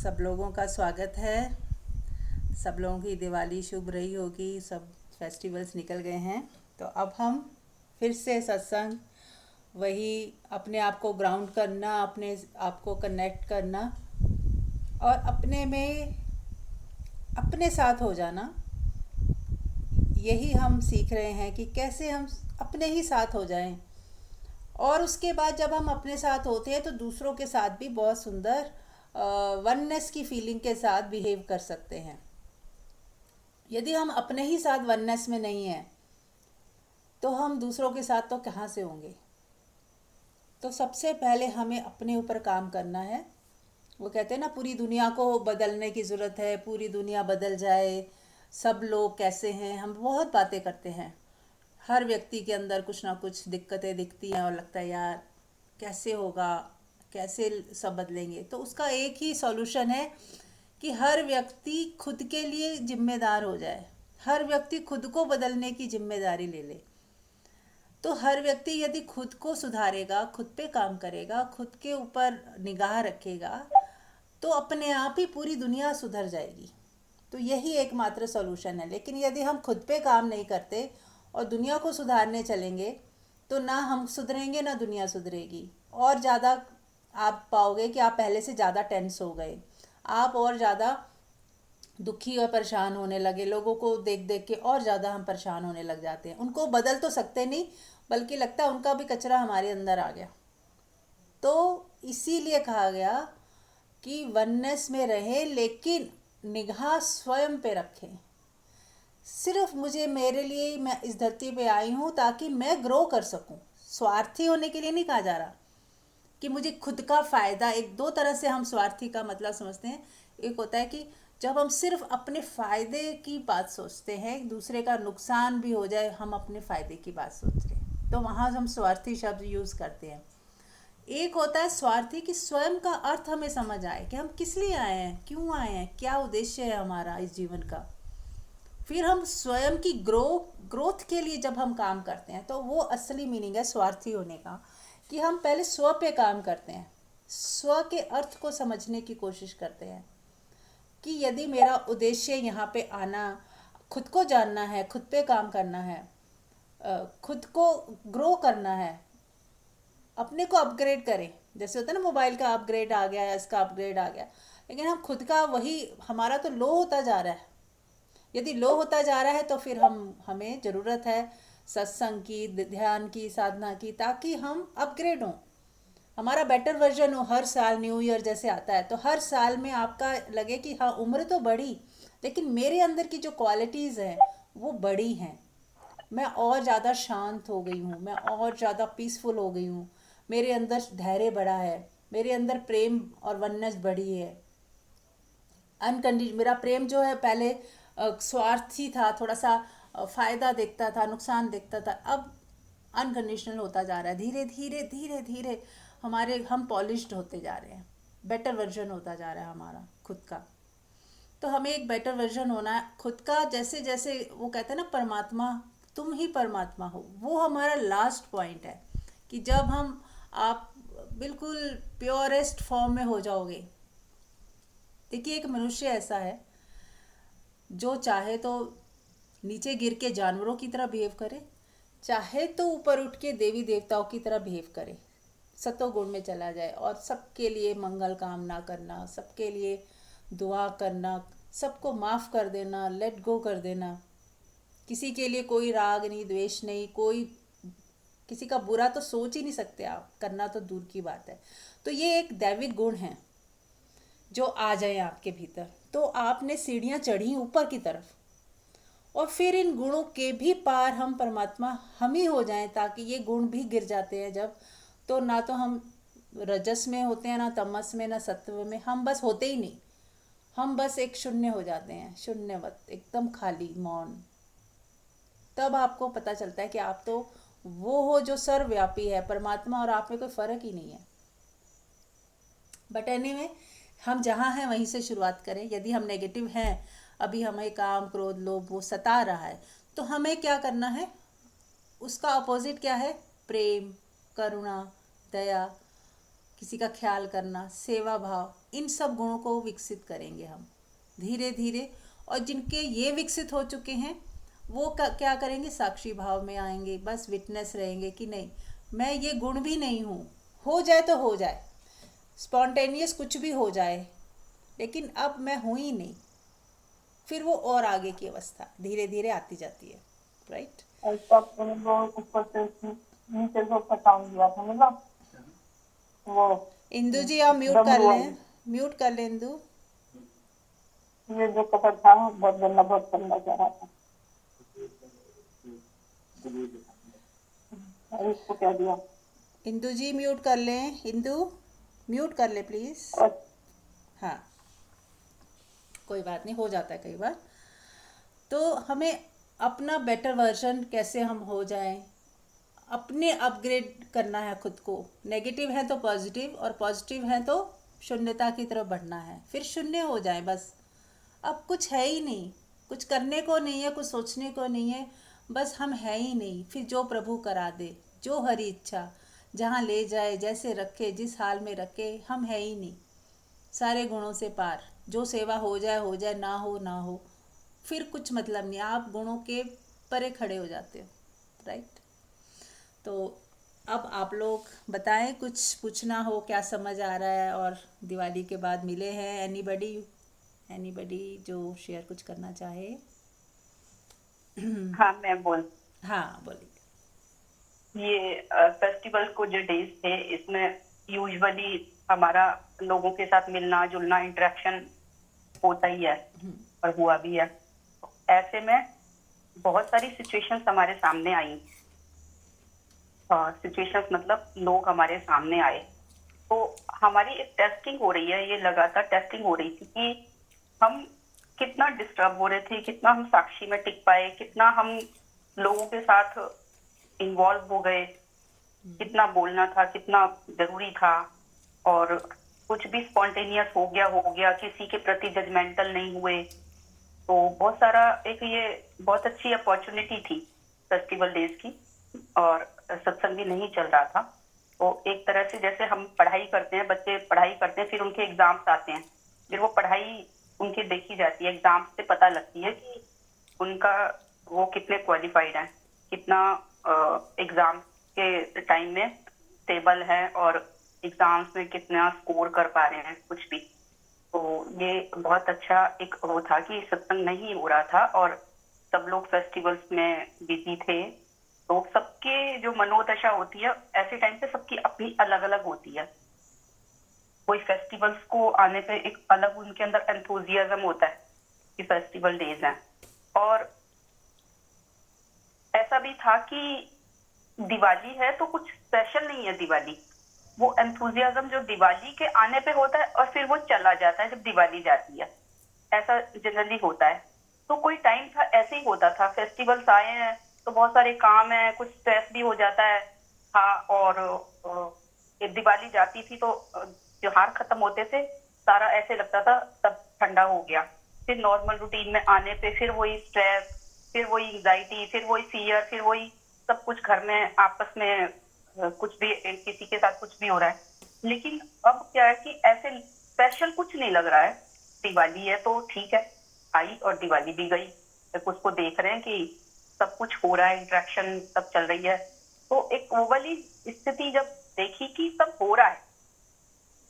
सब लोगों का स्वागत है। सब लोगों की दिवाली शुभ रही होगी, सब फेस्टिवल्स निकल गए हैं। तो अब हम फिर से सत्संग, वही अपने आप को ग्राउंड करना, अपने आप को कनेक्ट करना और अपने में अपने साथ हो जाना, यही हम सीख रहे हैं कि कैसे हम अपने ही साथ हो जाएं। और उसके बाद जब हम अपने साथ होते हैं तो दूसरों के साथ भी बहुत सुंदर वननेस की फीलिंग के साथ बिहेव कर सकते हैं। यदि हम अपने ही साथ वननेस में नहीं हैं तो हम दूसरों के साथ तो कहाँ से होंगे। तो सबसे पहले हमें अपने ऊपर काम करना है। वो कहते हैं ना, पूरी दुनिया को बदलने की ज़रूरत है, पूरी दुनिया बदल जाए, सब लोग कैसे हैं। हम बहुत बातें करते हैं, हर व्यक्ति के अंदर कुछ ना कुछ दिक्कतें दिखती हैं और लगता है यार कैसे होगा, कैसे सब बदलेंगे। तो उसका एक ही सॉल्यूशन है कि हर व्यक्ति खुद के लिए जिम्मेदार हो जाए, हर व्यक्ति खुद को बदलने की जिम्मेदारी ले ले। तो हर व्यक्ति यदि खुद को सुधारेगा, खुद पे काम करेगा, खुद के ऊपर निगाह रखेगा, तो अपने आप ही पूरी दुनिया सुधर जाएगी। तो यही एकमात्र सॉल्यूशन है। लेकिन यदि हम खुद पे काम नहीं करते और दुनिया को सुधारने चलेंगे तो ना हम सुधरेंगे ना दुनिया सुधरेगी। और ज़्यादा आप पाओगे कि आप पहले से ज़्यादा टेंस हो गए, आप और ज़्यादा दुखी और परेशान होने लगे। लोगों को देख देख के और ज़्यादा हम परेशान होने लग जाते हैं। उनको बदल तो सकते नहीं, बल्कि लगता है उनका भी कचरा हमारे अंदर आ गया। तो इसीलिए कहा गया कि वननेस में रहें, लेकिन निगाह स्वयं पे रखें। सिर्फ मुझे, मेरे लिए मैं इस धरती पे आई हूँ ताकि मैं ग्रो कर सकूँ। स्वार्थी होने के लिए नहीं कहा जा रहा कि मुझे खुद का फ़ायदा। एक दो तरह से हम स्वार्थी का मतलब समझते हैं। एक होता है कि जब हम सिर्फ अपने फ़ायदे की बात सोचते हैं, दूसरे का नुकसान भी हो जाए, हम अपने फ़ायदे की बात सोच रहे हैं, तो वहाँ हम स्वार्थी शब्द यूज़ करते हैं। एक होता है स्वार्थी कि स्वयं का अर्थ हमें समझ आए कि हम किस लिए आए हैं, क्यों आए हैं, क्या उद्देश्य है हमारा इस जीवन का। फिर हम स्वयं की ग्रोथ के लिए जब हम काम करते हैं तो वो असली मीनिंग है स्वार्थी होने का, कि हम पहले स्व पे काम करते हैं, स्व के अर्थ को समझने की कोशिश करते हैं कि यदि मेरा उद्देश्य यहाँ पे आना, खुद को जानना है, खुद पे काम करना है, खुद को ग्रो करना है, अपने को अपग्रेड करें। जैसे होता है ना, मोबाइल का अपग्रेड आ गया या इसका अपग्रेड आ गया, लेकिन हम खुद का वही, हमारा तो लो होता जा रहा है। यदि लो होता जा रहा है तो फिर हमें ज़रूरत है सत्संग की, ध्यान की, साधना की, ताकि हम अपग्रेड हों, हमारा बेटर वर्जन हो। हर साल न्यू ईयर जैसे आता है तो हर साल में आपका लगे कि हाँ, उम्र तो बढ़ी लेकिन मेरे अंदर की जो क्वालिटीज़ हैं वो बड़ी हैं। मैं और ज़्यादा शांत हो गई हूँ, मैं और ज़्यादा पीसफुल हो गई हूँ, मेरे अंदर धैर्य बढ़ा है, मेरे अंदर प्रेम और वननेस बढ़ी है। मेरा प्रेम जो है पहले स्वार्थी था, थोड़ा सा फ़ायदा देखता था, नुकसान देखता था, अब अनकंडीशनल होता जा रहा है। धीरे धीरे धीरे धीरे हम पॉलिश्ड होते जा रहे हैं, बेटर वर्जन होता जा रहा है हमारा खुद का। तो हमें एक बेटर वर्जन होना है खुद का। जैसे जैसे वो कहते हैं ना, परमात्मा, तुम ही परमात्मा हो, वो हमारा लास्ट पॉइंट है कि जब आप बिल्कुल प्योरेस्ट फॉर्म में हो जाओगे। देखिए, एक मनुष्य ऐसा है जो चाहे तो नीचे गिर के जानवरों की तरह बिहेव करे, चाहे तो ऊपर उठ के देवी देवताओं की तरह बिहेव करे, सतोगुण में चला जाए और सबके लिए मंगल कामना करना, सबके लिए दुआ करना, सबको माफ़ कर देना, लेट गो कर देना, किसी के लिए कोई राग नहीं, द्वेष नहीं, कोई किसी का बुरा तो सोच ही नहीं सकते आप, करना तो दूर की बात है। तो ये एक दैविक गुण है जो आ जाए आपके भीतर, तो आपने सीढ़ियाँ चढ़ी ऊपर की तरफ। और फिर इन गुणों के भी पार हम परमात्मा हम ही हो जाएं, ताकि ये गुण भी गिर जाते हैं जब, तो ना तो हम रजस में होते हैं, ना तमस में, ना सत्व में, हम बस होते ही नहीं, हम बस एक शून्य हो जाते हैं, शून्यवत, एकदम खाली, मौन। तब आपको पता चलता है कि आप तो वो हो जो सर्वव्यापी है, परमात्मा और आप में कोई फ़र्क ही नहीं है। बट एनीवे, हम जहाँ हैं वहीं से शुरुआत करें। यदि हम नेगेटिव हैं, अभी हमें काम, क्रोध, लोभ वो सता रहा है, तो हमें क्या करना है, उसका अपोजिट क्या है, प्रेम, करुणा, दया, किसी का ख्याल करना, सेवा भाव, इन सब गुणों को विकसित करेंगे हम धीरे धीरे। और जिनके ये विकसित हो चुके हैं वो क्या करेंगे, साक्षी भाव में आएंगे, बस विटनेस रहेंगे कि नहीं मैं ये गुण भी नहीं हूँ, हो जाए तो हो जाए, स्पॉन्टेनियस कुछ भी हो जाए, लेकिन अब मैं हूँ ही नहीं। फिर वो और आगे की अवस्था धीरे धीरे आती जाती है, राइट। और तब वो ऊपर से नीचे जो पटांग दिया था मतलब वो इंदु जी आप म्यूट कर डमरू लें, म्यूट कर लें इंदु। ये जो कपड़ था बहुत गंदा जा रहा था। और इसको क्या दिया। इंदु जी म्यूट कर लें, इंदु म्यूट कर ले प्लीज़। और हाँ, कोई बात नहीं, हो जाता है कई बार। तो हमें अपना बेटर वर्जन कैसे हम हो जाएं, अपने अपग्रेड करना है खुद को। नेगेटिव है तो पॉजिटिव, और पॉजिटिव है तो शून्यता की तरफ बढ़ना है, फिर शून्य हो जाए बस। अब कुछ है ही नहीं, कुछ करने को नहीं है, कुछ सोचने को नहीं है, बस हम है ही नहीं। फिर जो प्रभु करा दे, जो हरी इच्छा, जहाँ ले जाए, जैसे रखे, जिस हाल में रखे, हम है ही नहीं, सारे गुणों से पार। जो सेवा हो जाए, ना हो ना हो, फिर कुछ मतलब नहीं, आप गुणों के परे खड़े हो जाते हो, राइट। तो अब आप लोग बताएं, कुछ पूछना हो, क्या समझ आ रहा है। और दिवाली के बाद मिले हैं, एनीबडी जो शेयर कुछ करना चाहे। हाँ मैं बोल हाँ बोलिए। ये फेस्टिवल को जो डेज थे इसमें यूजुअली हमारा लोगों के साथ मिलना जुलना इंटरेक्शन होता ही है और हुआ भी है। ऐसे में बहुत सारी सिचुएशंस हमारे सामने आई। सिचुएशंस मतलब लोग हमारे सामने आए, तो हमारी एक टेस्टिंग हो रही है, ये लगातार टेस्टिंग हो रही थी कि हम कितना डिस्टर्ब हो रहे थे, कितना हम साक्षी में टिक पाए, कितना हम लोगों के साथ इन्वॉल्व हो गए, कितना बोलना था, कितना जरूरी था, और कुछ भी स्पॉन्टेनियस हो गया, किसी के प्रति जजमेंटल नहीं हुए। तो बहुत सारा एक ये बहुत अच्छी अपॉर्चुनिटी थी फेस्टिवल डेज की, और सत्संग भी नहीं चल रहा था। तो एक तरह से जैसे हम पढ़ाई करते हैं, बच्चे पढ़ाई करते हैं, फिर उनके एग्जाम्स आते हैं, फिर वो पढ़ाई उनकी देखी जाती है, एग्जाम्स से पता लगती है कि उनका वो कितने क्वालिफाइड हैं, कितना एग्जाम के टाइम में स्टेबल है, और एग्जाम्स में कितना स्कोर कर पा रहे हैं कुछ भी। तो ये बहुत अच्छा एक वो था कि सत्संग नहीं हो रहा था और सब लोग फेस्टिवल्स में बिजी थे। तो सबके जो मनोदशा होती है ऐसे टाइम पे सबकी अपनी अलग अलग होती है। कोई फेस्टिवल्स को आने पे एक अलग उनके अंदर एंथुजियाज्म होता है कि फेस्टिवल डेज हैं, और ऐसा भी था कि दिवाली है तो कुछ स्पेशल नहीं है दिवाली। वो एंथुजियाज्म जो दिवाली के आने पे होता है और फिर वो चला जाता है जब दिवाली जाती है, ऐसा जनरली होता है। तो कोई टाइम था ऐसे ही होता था, फेस्टिवल्स आए हैं तो बहुत सारे काम है, कुछ स्ट्रेस भी हो जाता है। हाँ, और दिवाली जाती थी तो त्योहार खत्म होते थे, सारा ऐसे लगता था सब ठंडा हो गया। फिर नॉर्मल रूटीन में आने पे फिर वही स्ट्रेस, फिर वही एंजाइटी, फिर वही फियर, फिर वही सब कुछ घर में आपस में कुछ भी किसी के साथ कुछ भी हो रहा है। लेकिन अब क्या है कि ऐसे स्पेशल कुछ नहीं लग रहा है। दिवाली है तो ठीक है, आई और दिवाली भी गई, तो उसको देख रहे हैं कि सब कुछ हो रहा है, इंटरेक्शन सब चल रही है। तो एक वो वाली स्थिति जब देखी कि सब हो रहा है,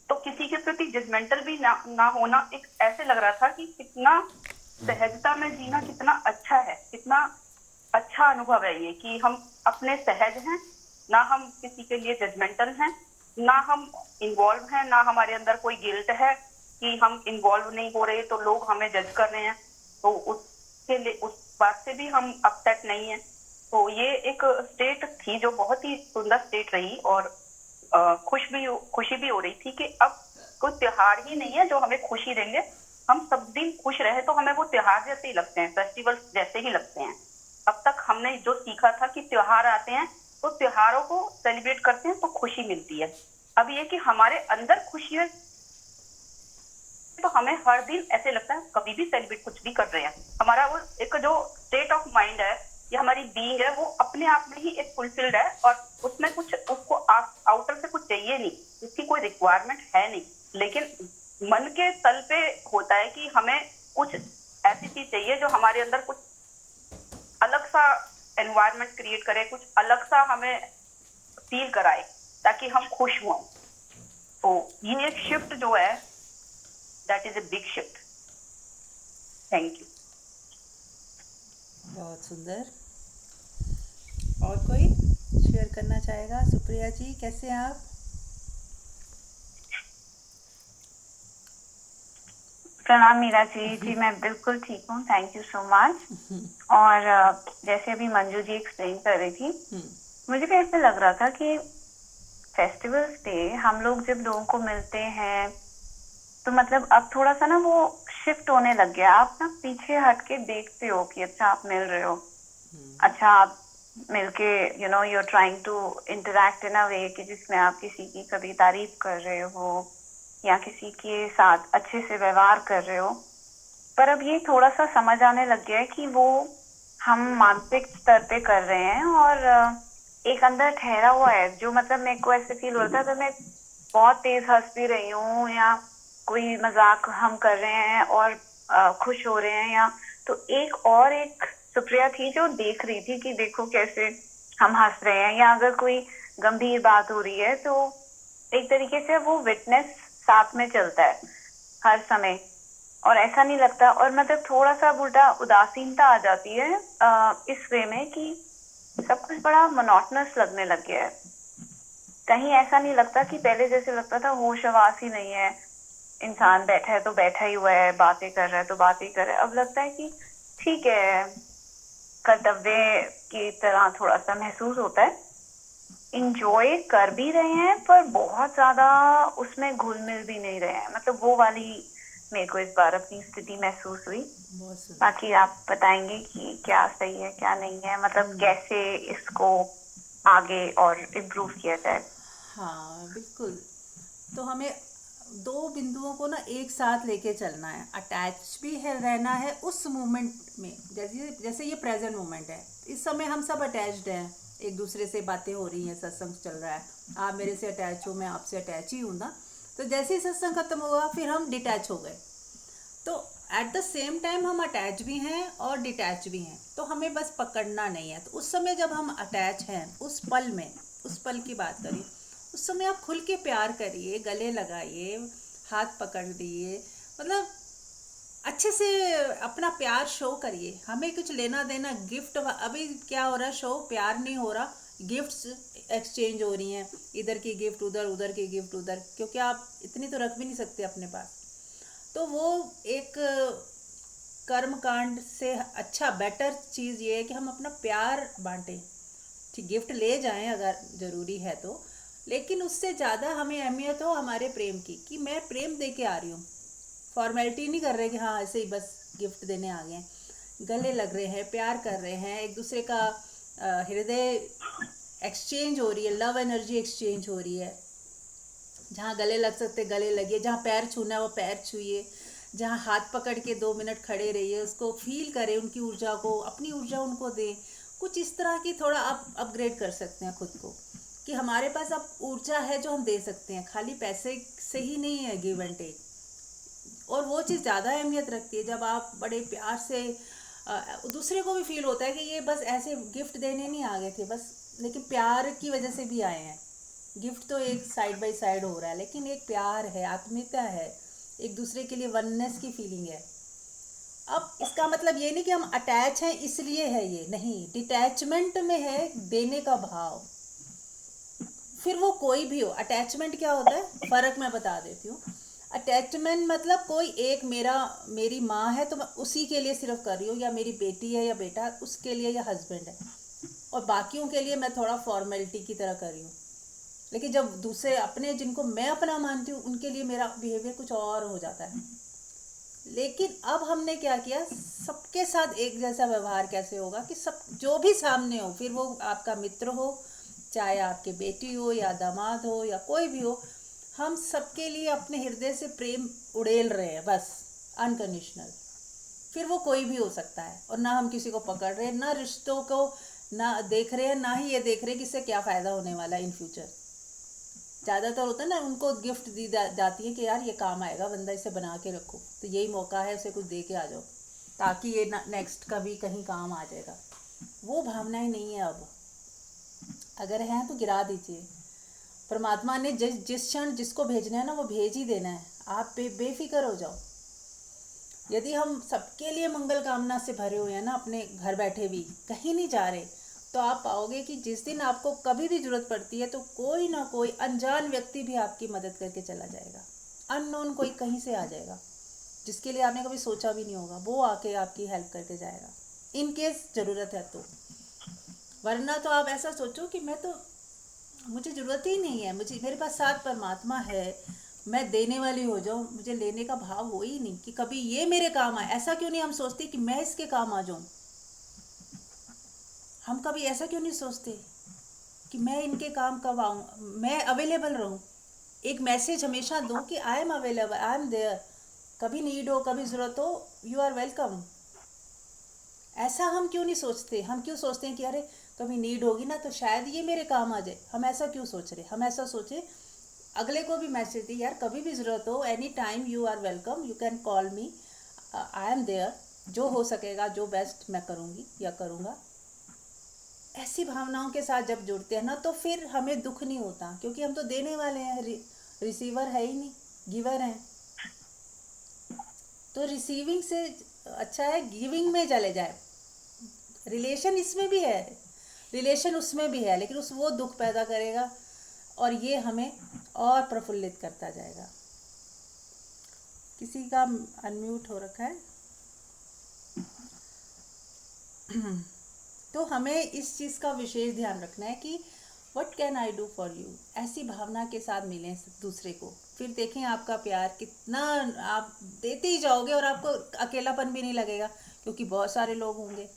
तो किसी के प्रति जजमेंटल भी ना होना, एक ऐसे लग रहा था कि कितना सहजता में जीना कितना अच्छा है, कितना अच्छा अनुभव है ये कि हम अपने सहज हैं, ना हम किसी के लिए जजमेंटल हैं, ना हम इन्वॉल्व हैं, ना हमारे अंदर कोई गिल्ट है कि हम इन्वॉल्व नहीं हो रहे तो लोग हमें जज कर रहे हैं, तो उसके लिए उस बात से भी हम अपसेट नहीं है। तो ये एक स्टेट थी जो बहुत ही सुंदर स्टेट रही, और खुशी भी हो रही थी कि अब कोई त्योहार ही नहीं है जो हमें खुशी देंगे। हम सब दिन खुश रहे तो हमें वो त्योहार जैसे ही लगते हैं, फेस्टिवल जैसे ही लगते हैं। अब तक हमने जो सीखा था कि त्योहार आते हैं तो त्योहारों को सेलिब्रेट करते हैं तो खुशी मिलती है। अब ये कि हमारे अंदर खुशी है तो हमें हर दिन ऐसे लगता है कभी भी सेलिब्रेट कुछ भी कर रहे हैं, हमारा वो एक जो स्टेट ऑफ माइंड है या हमारी बीइंग है वो अपने आप में ही एक फुलफिल्ड है, और उसमें कुछ उसको आउटर से कुछ चाहिए नहीं, उसकी कोई रिक्वायरमेंट रिक्वायरमेंट है नहीं, लेकिन मन के तल पे होता है कि हमें कुछ ऐसी चीज चाहिए जो हमारे अंदर कुछ अलग सा एनवायरनमेंट क्रिएट करे, कुछ अलग सा हमें फील कराए ताकि हम खुश हों। तो ये एक शिफ्ट जो है, that is a big shift. Thank you. बहुत सुंदर। और कोई शेयर करना चाहेगा? सुप्रिया जी, कैसे हैं आप? प्रणाम मीरा जी। जी मैं बिल्कुल ठीक हूँ, थैंक यू सो मच। और जैसे अभी मंजू जी एक्सप्लेन कर रही थी, मुझे भी ऐसा लग रहा था कि फेस्टिवल्स पे हम लोग जब लोगों को मिलते हैं तो मतलब अब थोड़ा सा ना वो शिफ्ट होने लग गया। आप ना पीछे हट के देखते हो कि अच्छा आप मिल रहे हो, अच्छा आप मिलके you are trying to interact in a way कि जिसमें आप किसी की कभी तारीफ कर रहे हो या किसी के साथ अच्छे से व्यवहार कर रहे हो। पर अब ये थोड़ा सा समझ आने लग गया है कि वो हम मानसिक स्तर पे कर रहे हैं और एक अंदर ठहरा हुआ है जो मतलब मेरे को ऐसे फील होता है तो मैं बहुत तेज हंस भी रही हूँ या कोई मजाक हम कर रहे हैं और खुश हो रहे हैं, या तो एक सुप्रिया थी जो देख रही थी कि देखो कैसे हम हंस रहे हैं, या अगर कोई गंभीर बात हो रही है तो एक तरीके से वो विटनेस साथ में चलता है हर समय। और ऐसा नहीं लगता, और मतलब थोड़ा सा उल्टा उदासीनता आ जाती है इस वे में कि सब कुछ बड़ा मोनोटनस लगने लग गया है। कहीं ऐसा नहीं लगता कि पहले जैसे लगता था होश हवास ही नहीं है, इंसान बैठा है तो बैठा ही हुआ है, बातें कर रहा है तो बातें कर रहा है। अब लगता है कि ठीक है, कर्तव्य की तरह थोड़ा सा महसूस होता है, इंजॉय कर भी रहे हैं पर बहुत ज्यादा उसमें घुल मिल भी नहीं रहे हैं। मतलब वो वाली मेरे को इस बार अपनी स्थिति महसूस हुई। बहुत सुंदर। बाकी आप बताएंगे कि क्या सही है क्या नहीं है, मतलब कैसे इसको आगे और इम्प्रूव किया जाए। हाँ बिल्कुल। तो हमें दो बिंदुओं को ना एक साथ लेके चलना है। अटैच भी है, रहना है उस मोमेंट में। जैसे जैसे ये प्रेजेंट मोमेंट है, इस समय हम सब अटैच्ड हैं, एक दूसरे से बातें हो रही हैं, सत्संग चल रहा है, आप मेरे से अटैच हो, मैं आपसे अटैच ही हूँ ना। तो जैसे ही सत्संग खत्म हुआ फिर हम डिटैच हो गए। तो एट द सेम टाइम हम अटैच भी हैं और डिटैच भी हैं, तो हमें बस पकड़ना नहीं है। तो उस समय जब हम अटैच हैं, उस पल में, उस पल की बात करिए, उस समय आप खुल के प्यार करिए, गले लगाइए, हाथ पकड़ दिए, मतलब अच्छे से अपना प्यार शो करिए। हमें कुछ लेना देना गिफ्ट, अभी क्या हो रहा है, शो प्यार नहीं हो रहा, गिफ्ट्स एक्सचेंज हो रही हैं, इधर की गिफ्ट उधर, उधर की गिफ्ट उधर, क्योंकि आप इतनी तो रख भी नहीं सकते अपने पास। तो वो एक कर्म कांड से अच्छा बेटर चीज़ ये है कि हम अपना प्यार बांटें। ठीक, गिफ्ट ले जाएं अगर ज़रूरी है तो, लेकिन उससे ज़्यादा हमें अहमियत हो हमारे प्रेम की, कि मैं प्रेम दे के आ रही हूँ। फॉर्मेलिटी नहीं कर रहे कि हाँ ऐसे ही बस गिफ्ट देने आ गए। गले लग रहे हैं, प्यार कर रहे हैं, एक दूसरे का हृदय एक्सचेंज हो रही है, लव एनर्जी एक्सचेंज हो रही है। जहाँ गले लग सकते गले लगिए, जहाँ पैर छूना है वो पैर छूइए, जहाँ हाथ पकड़ के 2 मिनट खड़े रहिए, उसको फील करें, उनकी ऊर्जा को, अपनी ऊर्जा उनको दें। कुछ इस तरह की थोड़ा आप अपग्रेड कर सकते हैं खुद को, कि हमारे पास अब ऊर्जा है जो हम दे सकते हैं, खाली पैसे से ही नहीं है गिव एंड टेक। और वो चीज़ ज़्यादा अहमियत रखती है जब आप बड़े प्यार से दूसरे को भी फील होता है कि ये बस ऐसे गिफ्ट देने नहीं आ गए थे बस, लेकिन प्यार की वजह से भी आए हैं। गिफ्ट तो एक साइड बाय साइड हो रहा है, लेकिन एक प्यार है, आत्मीयता है, एक दूसरे के लिए वननेस की फीलिंग है। अब इसका मतलब ये नहीं कि हम अटैच हैं इसलिए है, ये नहीं, डिटैचमेंट में है देने का भाव। फिर वो कोई भी हो, अटैचमेंट क्या होता है, फ़र्क मैं बता देती हूँ। अटैचमेंट मतलब कोई एक मेरी माँ है तो मैं उसी के लिए सिर्फ कर रही हूँ, या मेरी बेटी है या बेटा उसके लिए, या हस्बैंड है, और बाकियों के लिए मैं थोड़ा फॉर्मेलिटी की तरह कर रही हूँ। लेकिन जब दूसरे अपने, जिनको मैं अपना मानती हूँ, उनके लिए मेरा बिहेवियर कुछ और हो जाता है। लेकिन अब हमने क्या किया, सबके साथ एक जैसा व्यवहार कैसे होगा, कि सब जो भी सामने हो, फिर वो आपका मित्र हो, चाहे आपकी बेटी हो या दामाद हो या कोई भी हो, हम सबके लिए अपने हृदय से प्रेम उड़ेल रहे हैं बस, अनकंडीशनल। फिर वो कोई भी हो सकता है, और ना हम किसी को पकड़ रहे हैं, ना रिश्तों को ना देख रहे हैं, ना ही ये देख रहे हैं कि इससे क्या फ़ायदा होने वाला है इन फ्यूचर। ज़्यादातर होता है ना, उनको गिफ्ट दी जाती है कि यार ये काम आएगा, बंदा इसे बना के रखो, तो यही मौका है उसे कुछ दे के आ जाओ ताकि ये नेक्स्ट कभी कहीं काम आ जाएगा। वो भावनाएं नहीं है अब, अगर हैं तो गिरा दीजिए। परमात्मा ने जिस क्षण जिसको भेजना है ना वो भेज ही देना है, आप बेफिक्र हो जाओ। यदि हम सबके लिए मंगल कामना से भरे हुए हैं ना, अपने घर बैठे भी कहीं नहीं जा रहे, तो आप पाओगे कि जिस दिन आपको कभी भी ज़रूरत पड़ती है तो कोई ना कोई अनजान व्यक्ति भी आपकी मदद करके चला जाएगा। अननोन कोई कहीं से आ जाएगा जिसके लिए आपने कभी सोचा भी नहीं होगा, वो आके आपकी हेल्प करके जाएगा इन केस ज़रूरत है तो। वरना तो आप ऐसा सोचो कि मुझे ज़रूरत ही नहीं है, मेरे पास साथ परमात्मा है, मैं देने वाली हो जाऊँ, मुझे लेने का भाव हो ही नहीं कि कभी ये मेरे काम आए। ऐसा क्यों नहीं हम सोचते कि मैं इसके काम आ जाऊँ? हम कभी ऐसा क्यों नहीं सोचते कि मैं इनके काम कब आऊँ, मैं अवेलेबल रहूँ। एक मैसेज हमेशा दो कि I am available, I am there, कभी नीड हो, कभी ज़रूरत हो, यू आर वेलकम। ऐसा हम क्यों नहीं सोचते? हम क्यों सोचते हैं कि अरे कभी नीड होगी ना तो शायद ये मेरे काम आ जाए। हम ऐसा क्यों सोच रहे? हम ऐसा सोचे अगले को भी मैसेज दी, यार कभी भी ज़रूरत हो, any time you are welcome, you can call me, I am there, जो हो सकेगा, जो बेस्ट मैं करूँगी या करूँगा। ऐसी भावनाओं के साथ जब जुड़ते हैं ना तो फिर हमें दुख नहीं होता, क्योंकि हम तो देने वाले हैं, रिसीवर है ही नहीं, गिवर हैं। तो रिसीविंग से अच्छा है गिविंग में चले जाए। रिलेशन इसमें भी है, रिलेशन उसमें भी है, लेकिन वो दुख पैदा करेगा और ये हमें और प्रफुल्लित करता जाएगा। किसी का अनम्यूट हो रखा है। तो हमें इस चीज़ का विशेष ध्यान रखना है कि what can I do for you, ऐसी भावना के साथ मिलें दूसरे को। फिर देखें आपका प्यार कितना, आप देते ही जाओगे और आपको अकेलापन भी नहीं लगेगा, क्योंकि बहुत सारे लोग होंगे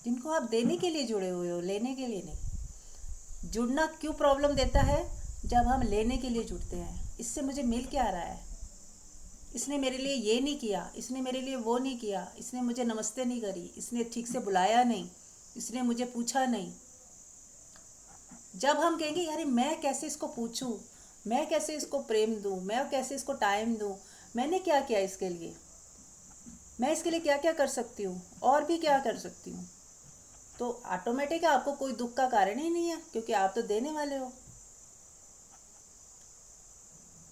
जिनको आप देने के लिए जुड़े हुए हो, लेने के लिए नहीं। जुड़ना क्यों प्रॉब्लम देता है? जब हम लेने के लिए जुड़ते हैं, इससे मुझे मिल क्या रहा है, इसने मेरे लिए ये नहीं किया, इसने मेरे लिए वो नहीं किया, इसने मुझे नमस्ते नहीं करी, इसने ठीक से बुलाया नहीं, इसने मुझे पूछा नहीं। जब हम कहेंगे यार मैं कैसे इसको पूछूं, मैं कैसे इसको प्रेम दूं, मैं कैसे इसको टाइम दूं, मैंने क्या किया इसके लिए, मैं इसके लिए क्या क्या कर सकती हूँ और भी क्या कर सकती हूँ, तो ऑटोमेटिक आपको कोई दुख का कारण ही नहीं है, क्योंकि आप तो देने वाले हो।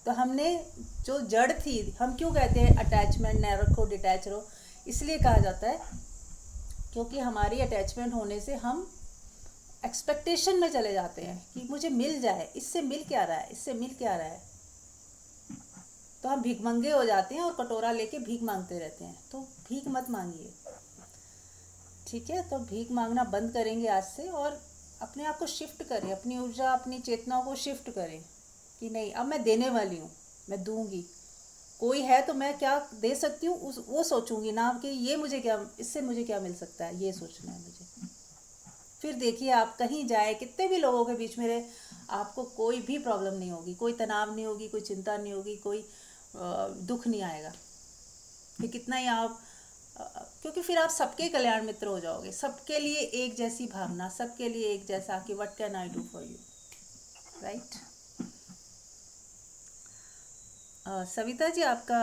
तो हमने जो जड़ थी, हम क्यों कहते हैं अटैचमेंट न रखो, डिटैच रहो, इसलिए कहा जाता है क्योंकि हमारी अटैचमेंट होने से हम एक्सपेक्टेशन में चले जाते हैं कि मुझे मिल जाए, इससे मिल क्या रहा है, इससे मिल क्या रहा है। तो हम भिखमंगे हो जाते हैं और कटोरा लेके भीख मांगते रहते हैं। तो भीख मत मांगिए, ठीक है? तो भीख मांगना बंद करेंगे आज से और अपने आप को शिफ्ट करें, अपनी ऊर्जा, अपनी चेतना को शिफ्ट करें कि नहीं अब मैं देने वाली हूँ, मैं दूंगी। कोई है तो मैं क्या दे सकती हूँ वो सोचूंगी ना कि ये मुझे क्या, इससे मुझे क्या मिल सकता है, ये सोचना है मुझे। फिर देखिए आप कहीं जाए, कितने भी लोगों के बीच में रहे, आपको कोई भी प्रॉब्लम नहीं होगी, कोई तनाव नहीं होगी, कोई चिंता नहीं होगी, कोई दुख नहीं आएगा। फिर कितना ही आप क्योंकि फिर आप सबके कल्याण मित्र हो जाओगे, सबके लिए एक जैसी भावना, सबके लिए एक जैसा कि what can I do for you, right? Savita ji आपका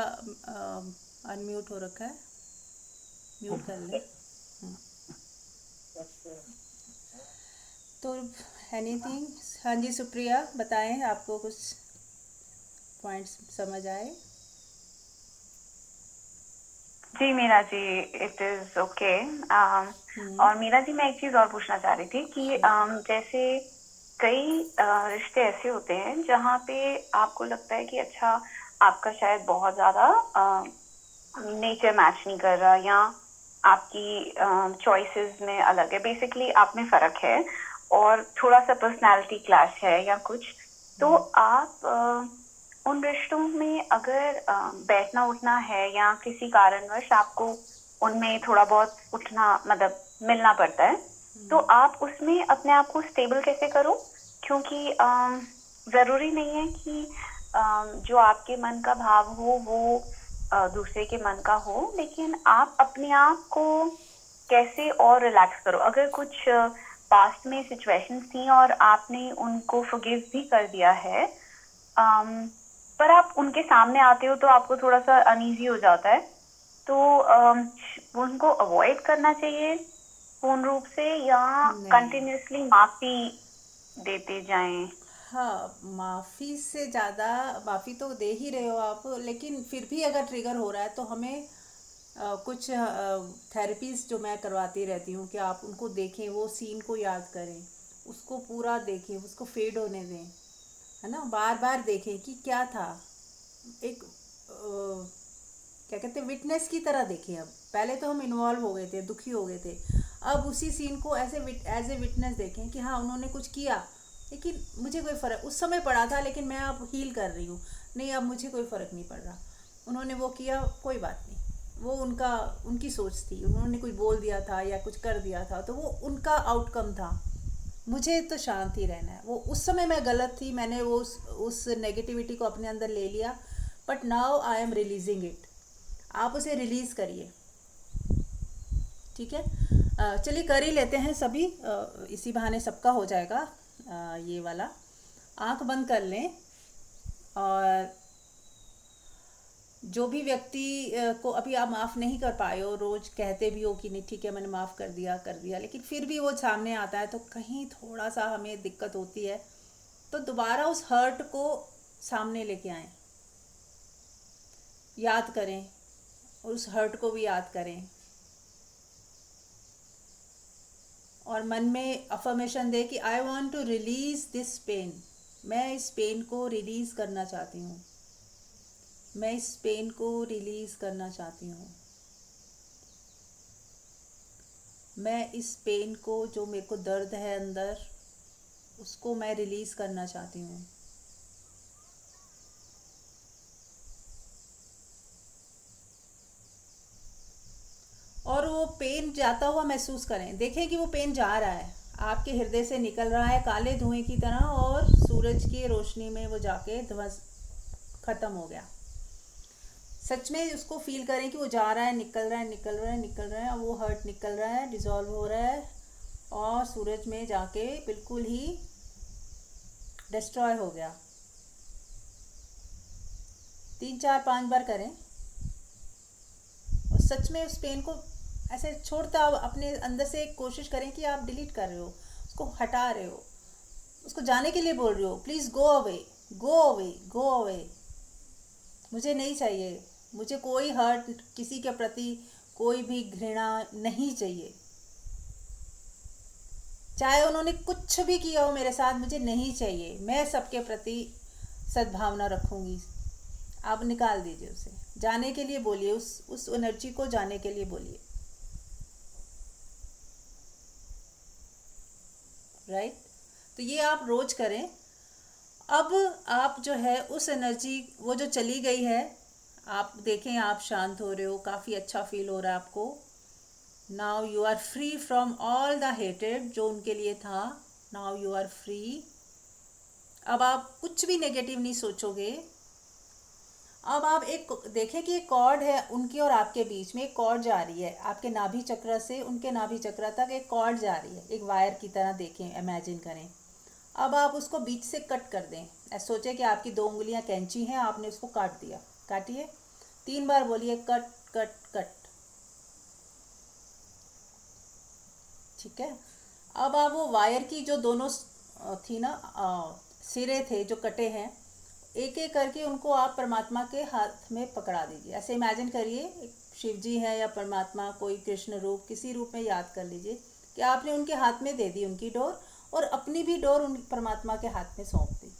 अनम्यूट हो रखा है, म्यूट कर लें। तो एनीथिंग, हाँ जी सुप्रिया बताएं, आपको कुछ पॉइंट्स समझ आए? जी Meera ji, it is okay. और मीरा जी, मैं एक चीज और पूछना चाह रही थी कि जैसे कई रिश्ते ऐसे होते हैं जहाँ पे आपको लगता है कि अच्छा आपका शायद बहुत ज्यादा नेचर मैच नहीं कर रहा, या आपकी चॉइसेस में अलग है, बेसिकली आप में फर्क है और थोड़ा सा पर्सनालिटी क्लैश है या कुछ, तो आप उन रिश्तों में अगर बैठना उठना है या किसी कारणवश आपको उनमें थोड़ा बहुत उठना मतलब मिलना पड़ता है, तो आप उसमें अपने आप को स्टेबल कैसे करो? क्योंकि जरूरी नहीं है कि जो आपके मन का भाव हो वो दूसरे के मन का हो, लेकिन आप अपने आप को कैसे और रिलैक्स करो? अगर कुछ पास्ट में सिचुएशंस थी और आपने उनको फॉरगिव भी कर दिया है, पर आप उनके सामने आते हो तो आपको थोड़ा सा अनईजी हो जाता है, तो उनको अवॉइड करना चाहिए पूर्ण रूप से, या नहीं, कंटिन्यूअसली माफी देते जाएं? हाँ, माफ़ी से ज़्यादा, माफ़ी तो दे ही रहे हो आप, लेकिन फिर भी अगर ट्रिगर हो रहा है तो हमें कुछ थेरेपीज जो मैं करवाती रहती हूँ कि आप उनको देखें, वो सीन को याद करें, उसको पूरा देखें, उसको फेड होने दें, है ना, बार बार देखें कि क्या था। एक क्या कहते हैं, विटनेस की तरह देखें। अब पहले तो हम इन्वॉल्व हो गए थे, दुखी हो गए थे, अब उसी सीन को एज ए विटनेस देखें कि हाँ उन्होंने कुछ किया, लेकिन मुझे कोई फ़र्क उस समय पड़ा था, लेकिन मैं अब हील कर रही हूँ, नहीं अब मुझे कोई फ़र्क नहीं पड़ रहा। उन्होंने वो किया, कोई बात नहीं, वो उनका उनकी सोच थी, उन्होंने कुछ बोल दिया था या कुछ कर दिया था तो वो उनका आउटकम था, मुझे तो शांत ही रहना है। वो उस समय मैं गलत थी, मैंने वो उस नेगेटिविटी को अपने अंदर ले लिया, but now I am releasing it. आप उसे रिलीज़ करिए, ठीक है। चलिए कर ही लेते हैं सभी, इसी बहाने सबका हो जाएगा। ये वाला आंख बंद कर लें, और जो भी व्यक्ति को अभी आप माफ़ नहीं कर पाए हो, रोज़ कहते भी हो कि नहीं ठीक है मैंने माफ़ कर दिया, लेकिन फिर भी वो सामने आता है तो कहीं थोड़ा सा हमें दिक्कत होती है, तो दोबारा उस हर्ट को सामने लेके आएं, याद करें, और उस हर्ट को भी याद करें, और मन में अफर्मेशन दे कि I want to release this pain, मैं इस पेन को रिलीज़ करना चाहती हूँ, मैं इस पेन को रिलीज़ करना चाहती हूँ, मैं इस पेन को, जो मेरे को दर्द है अंदर, उसको मैं रिलीज़ करना चाहती हूँ। और वो पेन जाता हुआ महसूस करें, देखें कि वो पेन जा रहा है, आपके हृदय से निकल रहा है काले धुएं की तरह, और सूरज की रोशनी में वो जाके ध्वस खत्म हो गया। सच में उसको फील करें कि वो जा रहा है, निकल रहा है, निकल रहा है, निकल रहा है, और वो हर्ट निकल रहा है, डिजॉल्व हो रहा है, और सूरज में जाके बिल्कुल ही डिस्ट्रॉय हो गया। 3 4 5 बार करें, और सच में उस पेन को ऐसे छोड़ता, अपने अंदर से एक कोशिश करें कि आप डिलीट कर रहे हो, उसको हटा रहे हो, उसको जाने के लिए बोल रहे हो, please go away, go away, go away, मुझे नहीं चाहिए, मुझे कोई हर्ट, किसी के प्रति कोई भी घृणा नहीं चाहिए, चाहे उन्होंने कुछ भी किया हो मेरे साथ, मुझे नहीं चाहिए, मैं सबके प्रति सद्भावना रखूँगी। आप निकाल दीजिए उसे, जाने के लिए बोलिए, उस एनर्जी को जाने के लिए बोलिए, राइट। तो ये आप रोज करें। अब आप जो है उस एनर्जी, वो जो चली गई है, आप देखें आप शांत हो रहे हो, काफ़ी अच्छा फील हो रहा है आपको। Now you are free from all the hated जो उनके लिए था, नाउ यू आर फ्री। अब आप कुछ भी नेगेटिव नहीं सोचोगे। अब आप एक देखें कि एक कॉर्ड है उनकी और आपके बीच में, एक कॉर्ड जा रही है आपके नाभि चक्र से उनके नाभि चक्र तक, एक कॉर्ड जा रही है, एक वायर की तरह देखें, इमेजिन करें। अब आप उसको बीच से कट कर दें, ऐसे सोचे कि आपकी 2 उंगलियां कैंची हैं, आपने उसको काट दिया। काटिए, 3 बार बोलिए कट कट कट, ठीक है। अब आप वो वायर की जो दोनों थी ना, सिरे थे जो कटे हैं, एक एक करके उनको आप परमात्मा के हाथ में पकड़ा दीजिए। ऐसे इमेजिन करिए एक शिव जी है या परमात्मा, कोई कृष्ण रूप, किसी रूप में याद कर लीजिए कि आपने उनके हाथ में दे दी उनकी डोर, और अपनी भी डोर उन परमात्मा के हाथ में सौंप दी।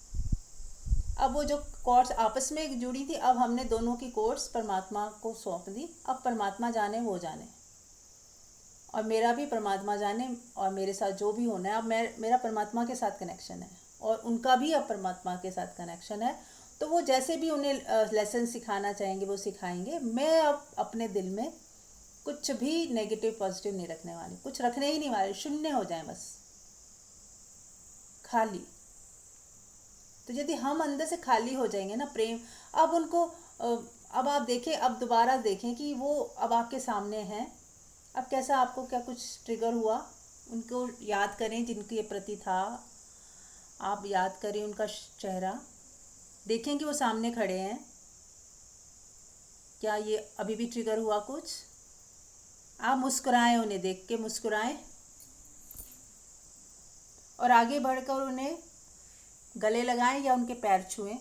अब वो जो कॉर्ड्स आपस में जुड़ी थी, अब हमने दोनों की कॉर्ड्स परमात्मा को सौंप दी। अब परमात्मा जाने वो जाने, और मेरा भी परमात्मा जाने, और मेरे साथ जो भी होना है, अब मेरा परमात्मा के साथ कनेक्शन है, और उनका भी अब परमात्मा के साथ कनेक्शन है। तो वो जैसे भी उन्हें लेसन सिखाना चाहेंगे वो सिखाएंगे। मैं अब अपने दिल में कुछ भी नेगेटिव पॉजिटिव नहीं रखने वाली, कुछ रखने ही नहीं वाली, शून्य हो जाए बस, खाली। तो यदि हम अंदर से खाली हो जाएंगे ना प्रेम, अब उनको अब आप देखें, अब दोबारा देखें कि वो अब आपके सामने हैं। अब कैसा आपको क्या कुछ ट्रिगर हुआ, उनको याद करें जिनके प्रति था, आप याद करें उनका चेहरा, देखें कि वो सामने खड़े हैं, क्या ये अभी भी ट्रिगर हुआ कुछ? आप मुस्कुराएं, उन्हें देख के मुस्कुराएं और आगे बढ़कर उन्हें गले लगाएं या उनके पैर छुएं।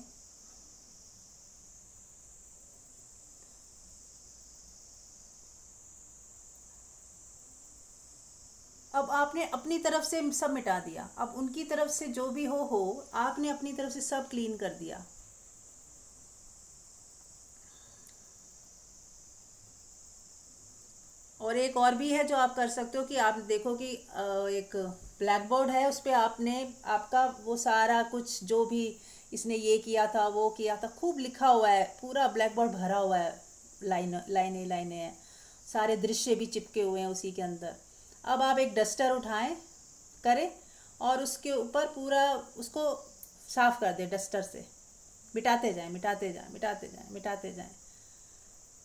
अब आपने अपनी तरफ से सब मिटा दिया, अब उनकी तरफ से जो भी हो आपने अपनी तरफ से सब क्लीन कर दिया। और एक और भी है जो आप कर सकते हो कि आप देखो कि एक ब्लैक बोर्ड है, उस पर आपने आपका वो सारा कुछ जो भी इसने ये किया था वो किया था खूब लिखा हुआ है, पूरा ब्लैक बोर्ड भरा हुआ है, लाइनें लाइनें हैं, सारे दृश्य भी चिपके हुए हैं उसी के अंदर। अब आप एक डस्टर उठाएं करें और उसके ऊपर पूरा उसको साफ कर दें डस्टर से, मिटाते जाएं मिटाते जाएं मिटाते जाएं मिटाते जाएं।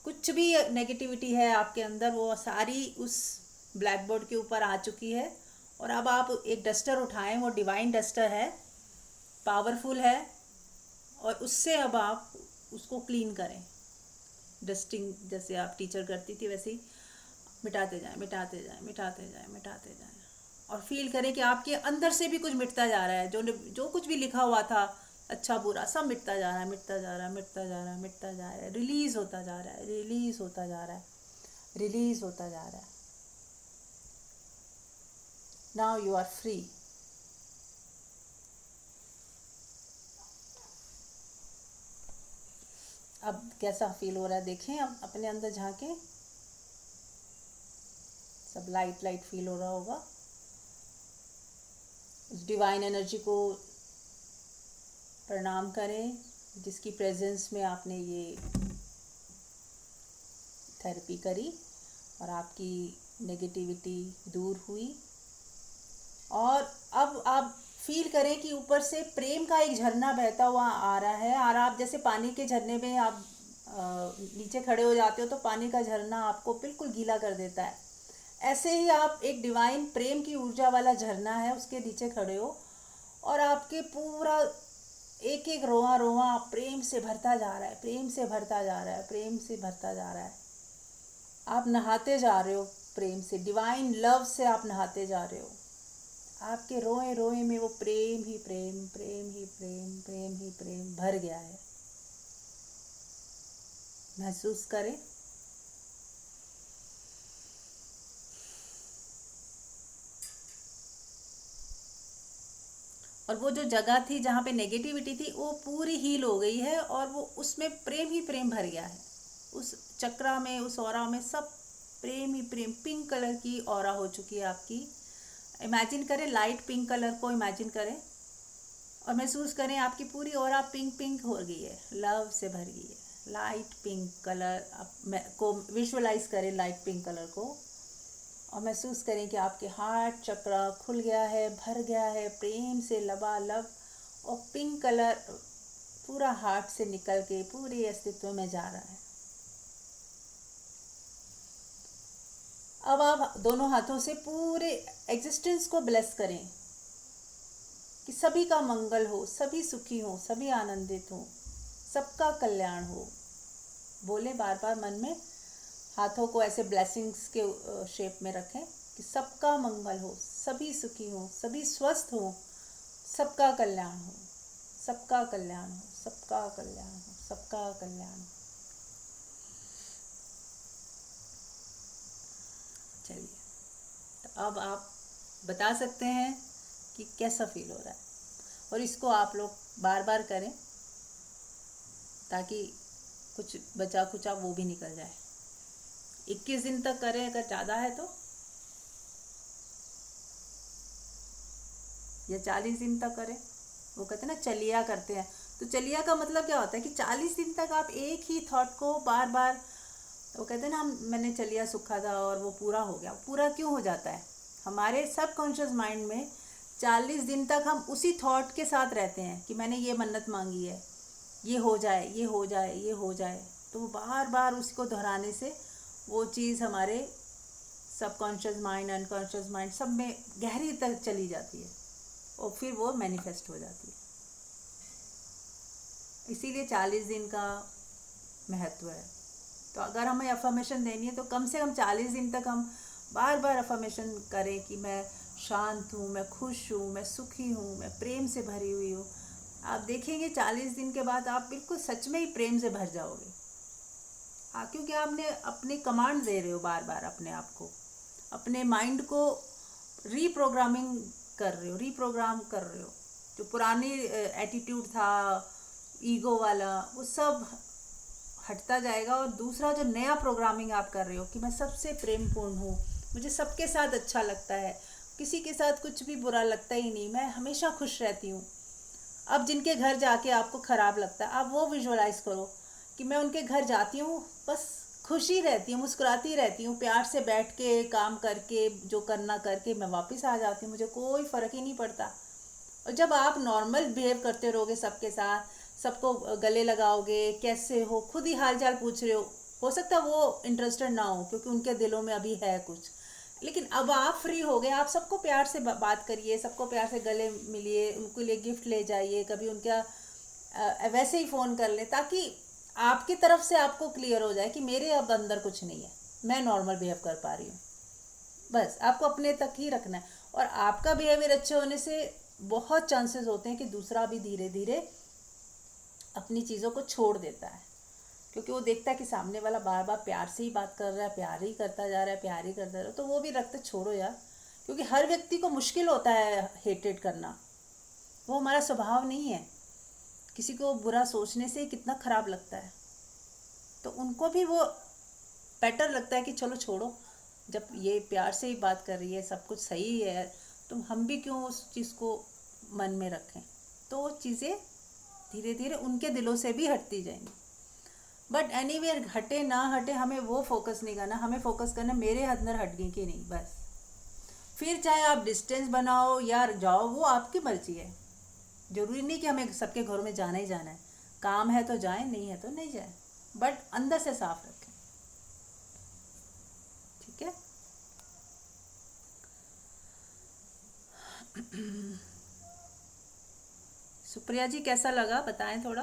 कुछ भी नेगेटिविटी है आपके अंदर वो सारी उस ब्लैक बोर्ड के ऊपर आ चुकी है। और अब आप एक डस्टर उठाएं, वो डिवाइन डस्टर है, पावरफुल है, और उससे अब आप उसको क्लीन करें, डस्टिंग जैसे आप टीचर करती थी वैसे ही मिटाते जाएं मिटाते जाएं मिटाते जाएं मिटाते जाएं। और फील करें कि आपके अंदर से भी कुछ मिटता जा रहा है, जो जो कुछ भी लिखा हुआ था अच्छा बुरा सब मिटता जा रहा है, मिटता जा रहा है, मिटता जा रहा है, मिटता जा रहा है, रिलीज होता जा रहा है, रिलीज होता जा रहा है, रिलीज होता जा रहा है। Now you are free. अब कैसा फील हो रहा है देखें, अब अपने अंदर झांकें, सब लाइट लाइट फील हो रहा होगा। उस डिवाइन एनर्जी को प्रणाम करें जिसकी प्रेजेंस में आपने ये थेरेपी करी और आपकी नेगेटिविटी दूर हुई। और अब आप फील करें कि ऊपर से प्रेम का एक झरना बहता हुआ आ रहा है, और आप जैसे पानी के झरने में आप नीचे खड़े हो जाते हो तो पानी का झरना आपको बिल्कुल गीला कर देता है, ऐसे ही आप एक डिवाइन प्रेम की ऊर्जा वाला झरना है उसके नीचे खड़े हो और आपके पूरा एक एक रोआ रोआ प्रेम से भरता जा रहा है, प्रेम से भरता जा रहा है, प्रेम से भरता जा रहा है। आप नहाते जा रहे हो प्रेम से, डिवाइन लव से आप नहाते जा रहे हो। आपके रोए रोए में वो प्रेम ही प्रेम, प्रेम ही प्रेम, प्रेम ही प्रेम भर गया है। महसूस करें। और वो जो जगह थी जहाँ पे नेगेटिविटी थी वो पूरी हील हो गई है और वो उसमें प्रेम ही प्रेम भर गया है। उस चक्रा में, उस ऑरा में सब प्रेम ही प्रेम, पिंक कलर की ऑरा हो चुकी है आपकी। इमेजिन करें, लाइट पिंक कलर को इमेजिन करें और महसूस करें आपकी पूरी ऑरा पिंक पिंक हो गई है, लव से भर गई है। लाइट पिंक कलर को विजुअलाइज करें, लाइट पिंक कलर को, और महसूस करें कि आपके हार्ट चक्र खुल गया है, भर गया है प्रेम से लबालब, और पिंक कलर पूरा हार्ट से निकल के पूरे अस्तित्व में जा रहा है। अब आप दोनों हाथों से पूरे एग्जिस्टेंस को ब्लेस करें कि सभी का मंगल हो, सभी सुखी हो, सभी आनंदित हो, सबका कल्याण हो। बोले बार बार मन में, हाथों को ऐसे ब्लेसिंग्स के शेप में रखें कि सबका मंगल हो, सभी सुखी हो, सभी स्वस्थ हो, सबका कल्याण हो, सबका कल्याण हो, सबका कल्याण हो, सबका कल्याण हो। चलिए, तो अब आप बता सकते हैं कि कैसा फील हो रहा है, और इसको आप लोग बार बार करें ताकि कुछ बचा खुचा वो भी निकल जाए। 21 दिन तक करें, अगर ज़्यादा है तो, या 40 दिन तक करें। वो कहते हैं ना चलिया करते हैं, तो चलिया का मतलब क्या होता है कि 40 दिन तक आप एक ही थॉट को बार बार, वो कहते हैं ना मैंने चलिया सूखा था और वो पूरा हो गया। पूरा क्यों हो जाता है? हमारे सबकॉन्शियस माइंड में 40 दिन तक हम उसी थॉट के साथ रहते हैं कि मैंने ये मन्नत मांगी है, ये हो जाए, ये हो जाए, ये हो जाए। तो बार बार उसको दोहराने से वो चीज़ हमारे सबकॉन्शियस माइंड, अनकॉन्शियस माइंड सब में गहरी तक चली जाती है और फिर वो मैनिफेस्ट हो जाती है। इसीलिए 40 दिन का महत्व है। तो अगर हमें अफर्मेशन देनी है तो कम से कम 40 दिन तक हम बार बार अफर्मेशन करें कि मैं शांत हूँ, मैं खुश हूँ, मैं सुखी हूँ, मैं प्रेम से भरी हुई हूँ। आप देखेंगे 40 दिन के बाद आप बिल्कुल सच में ही प्रेम से भर जाओगे। हाँ, क्योंकि आपने अपने कमांड दे रहे हो बार बार अपने आप को, अपने माइंड को रीप्रोग्रामिंग कर रहे हो, रीप्रोग्राम कर रहे हो। जो पुरानी एटीट्यूड था ईगो वाला, वो सब हटता जाएगा और दूसरा जो नया प्रोग्रामिंग आप कर रहे हो कि मैं सबसे प्रेमपूर्ण हूँ, मुझे सबके साथ अच्छा लगता है, किसी के साथ कुछ भी बुरा लगता ही नहीं, मैं हमेशा खुश रहती हूँ। अब जिनके घर जाके आपको ख़राब लगता है, आप वो विजुअलाइज करो कि मैं उनके घर जाती हूँ, बस खुशी रहती हूँ, मुस्कुराती रहती हूँ, प्यार से बैठ के काम करके जो करना करके मैं वापस आ जाती हूँ, मुझे कोई फ़र्क ही नहीं पड़ता। और जब आप नॉर्मल बिहेव करते रहोगे सबके साथ, सबको गले लगाओगे, कैसे हो, खुद ही हाल चाल पूछ रहे हो सकता है वो इंटरेस्टेड ना हो क्योंकि उनके दिलों में अभी है कुछ, लेकिन अब आप फ्री हो गए, आप सबको प्यार से बात करिए, सबको प्यार से गले मिलिए, उनके लिए गिफ्ट ले जाइए, कभी उनका वैसे ही फ़ोन कर ले, ताकि आपकी तरफ से आपको क्लियर हो जाए कि मेरे अब अंदर कुछ नहीं है, मैं नॉर्मल बिहेव कर पा रही हूँ। बस आपको अपने तक ही रखना है और आपका बिहेवियर अच्छे होने से बहुत चांसेस होते हैं कि दूसरा भी धीरे धीरे अपनी चीज़ों को छोड़ देता है, क्योंकि वो देखता है कि सामने वाला बार बार प्यार से ही बात कर रहा है, प्यार ही करता जा रहा है, प्यार ही करता जा रहा है, तो वो भी रखते छोड़ो यार। क्योंकि हर व्यक्ति को मुश्किल होता है हेटेड करना, वो हमारा स्वभाव नहीं है। किसी को बुरा सोचने से कितना ख़राब लगता है, तो उनको भी वो बेटर लगता है कि चलो छोड़ो, जब ये प्यार से ही बात कर रही है, सब कुछ सही है, तो हम भी क्यों उस चीज़ को मन में रखें। तो वो चीज़ें धीरे धीरे उनके दिलों से भी हटती जाएंगी। बट एनीवेयर हटे ना हटे, हमें वो फोकस नहीं करना, हमें फोकस करना मेरे अंदर हट गई कि नहीं, बस। फिर चाहे आप डिस्टेंस बनाओ या जाओ, वो आपकी मर्जी है। जरूरी नहीं कि हमें सबके घरों में जाना ही जाना है, काम है तो जाएं, नहीं है तो नहीं जाएं, बट अंदर से साफ रखें, ठीक है। सुप्रिया जी कैसा लगा, बताएं थोड़ा।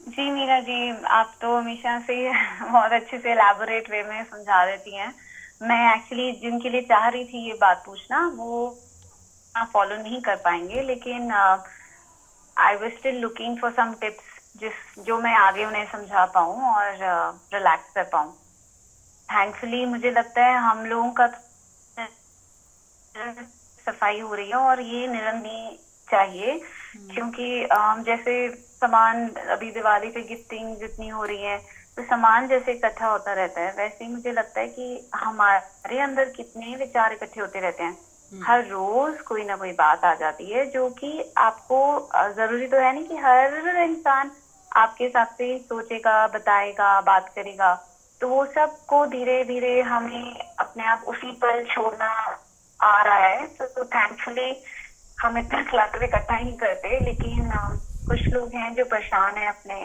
जी मीरा जी, आप तो हमेशा से बहुत अच्छे से एलैबोरेट वे में समझा देती हैं। मैं एक्चुअली जिनके लिए चाह रही थी ये बात पूछना, वो फॉलो नहीं कर पाएंगे, लेकिन I was still looking for some tips जो मैं आगे उन्हें समझा पाऊँ और रिलैक्स कर पाऊँ। थैंकफुली मुझे लगता है हम लोगों का सफाई हो रही है और ये निरंतर चाहिए, क्योंकि जैसे सामान अभी दिवाली पे गिफ्टिंग जितनी हो रही है, तो सामान जैसे इकट्ठा होता रहता है, वैसे ही मुझे लगता है कि हमारे अंदर कितने विचार इकट्ठे होते रहते हैं। हर रोज कोई ना कोई बात आ जाती है जो कि आपको जरूरी तो है नहीं कि हर इंसान आपके हिसाब से सोचेगा, बताएगा, बात करेगा। तो वो सब को धीरे धीरे हमें अपने आप उसी पर छोड़ना आ रहा है। तो थैंकफुली हम इतना क्लटर इकट्ठा ही करते, लेकिन कुछ लोग हैं जो परेशान है अपने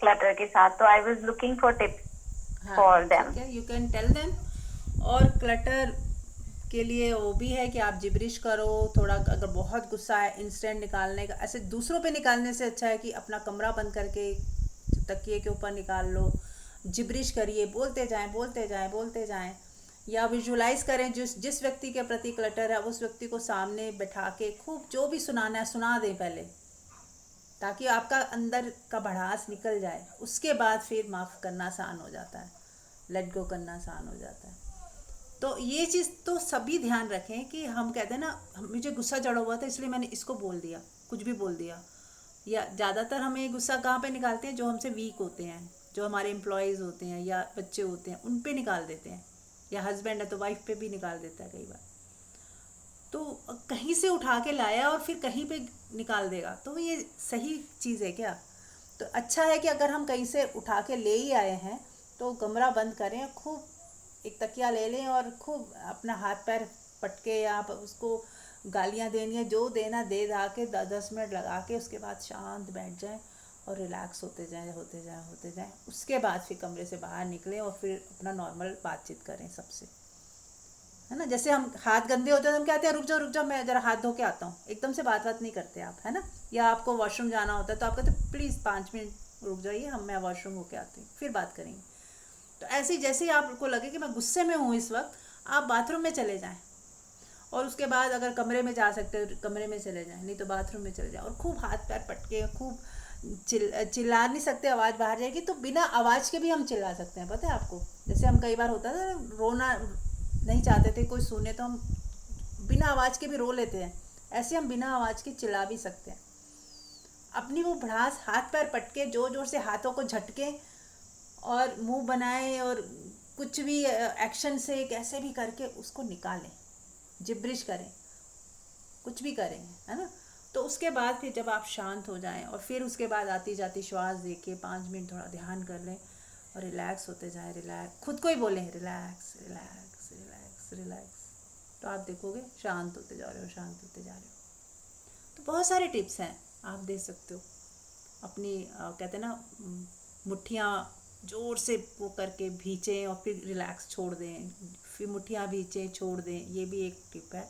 क्लटर के साथ। तो I was looking for tips हाँ फॉर देम। ठीक है, यू कैन टेल देम। और क्लटर के लिए वो भी है कि आप जिब्रिश करो थोड़ा, अगर बहुत गुस्सा है इंस्टेंट निकालने का, ऐसे दूसरों पे निकालने से अच्छा है कि अपना कमरा बंद करके तकिए के ऊपर निकाल लो, जिब्रिश करिए, बोलते जाएं बोलते जाएं बोलते जाएं। या विजुलाइज करें जिस जिस व्यक्ति के प्रति क्लटर है उस व्यक्ति को सामने बैठा के खूब जो भी सुनाना है सुना दें पहले, ताकि आपका अंदर का भड़ास निकल जाए, उसके बाद फिर माफ़ करना आसान हो जाता है, लेट गो करना आसान हो जाता है। तो ये चीज़ तो सभी ध्यान रखें कि हम कहते हैं ना, मुझे गुस्सा चढ़ा हुआ था इसलिए मैंने इसको बोल दिया, कुछ भी बोल दिया। या ज़्यादातर हमें गुस्सा कहाँ पे निकालते हैं, जो हमसे वीक होते हैं, जो हमारे एम्प्लॉयज़ होते हैं या बच्चे होते हैं, उन पे निकाल देते हैं, या हस्बैंड है तो वाइफ पे भी निकाल देता है कई बार। तो कहीं से उठा के लाया और फिर कहीं पे निकाल देगा, तो ये सही चीज़ है क्या? तो अच्छा है कि अगर हम कहीं से उठा के ले ही आए हैं तो कमरा बंद करें, खूब एक तकिया ले लें और खूब अपना हाथ पैर पटके या उसको गालियाँ देनी है जो देना दे दा के 10 मिनट लगा के उसके बाद शांत बैठ जाएं और रिलैक्स होते जाएं होते जाएं होते जाएं। उसके बाद फिर कमरे से बाहर निकलें और फिर अपना नॉर्मल बातचीत करें सबसे। है ना। जैसे हम हाथ गंदे होते हैं तो हम कहते हैं रुक जाओ मैं जरा हाथ धो के आता हूँ, एकदम से बात नहीं करते आप, है ना। या आपको वॉशरूम जाना होता है तो आप कहते हैं प्लीज़ 5 मिनट रुक जाइए, मैं वॉशरूम होके आती हूँ फिर बात करेंगे। तो ऐसे ही जैसे ही आपको लगे कि मैं गुस्से में हूँ इस वक्त, आप बाथरूम में चले जाएं, और उसके बाद अगर कमरे में जा सकते हो कमरे में चले जाएं, नहीं तो बाथरूम में चले जाएं, और खूब हाथ पैर पटके खूब चिल्ला नहीं सकते, आवाज़ बाहर जाएगी, तो बिना आवाज़ के भी हम चिल्ला सकते हैं, पता है आपको। जैसे हम कई बार होता है रोना नहीं चाहते थे कोई सुने तो हम बिना आवाज़ के भी रो लेते हैं, ऐसे हम बिना आवाज़ के चिल्ला भी सकते हैं। अपनी वो भड़ास, हाथ पैर पटके जोर जोर से हाथों को झटके और मुंह बनाए और कुछ भी एक्शन से कैसे भी करके उसको निकालें, जिब्रिश करें, कुछ भी करें, है ना। तो उसके बाद फिर जब आप शांत हो जाएं और फिर उसके बाद आती जाती श्वास देके 5 मिनट थोड़ा ध्यान कर लें और रिलैक्स होते जाएं, रिलैक्स, खुद को ही बोलें रिलैक्स रिलैक्स रिलैक्स रिलैक्स, तो आप देखोगे शांत होते जा रहे हो, शांत होते जा रहे हो। तो बहुत सारे टिप्स हैं आप दे सकते हो अपनी, कहते हैं ना, मुट्ठियाँ जोर से वो करके भींचें और फिर रिलैक्स छोड़ दें, फिर मुट्ठियाँ भींचें छोड़ दें, ये भी एक टिप है।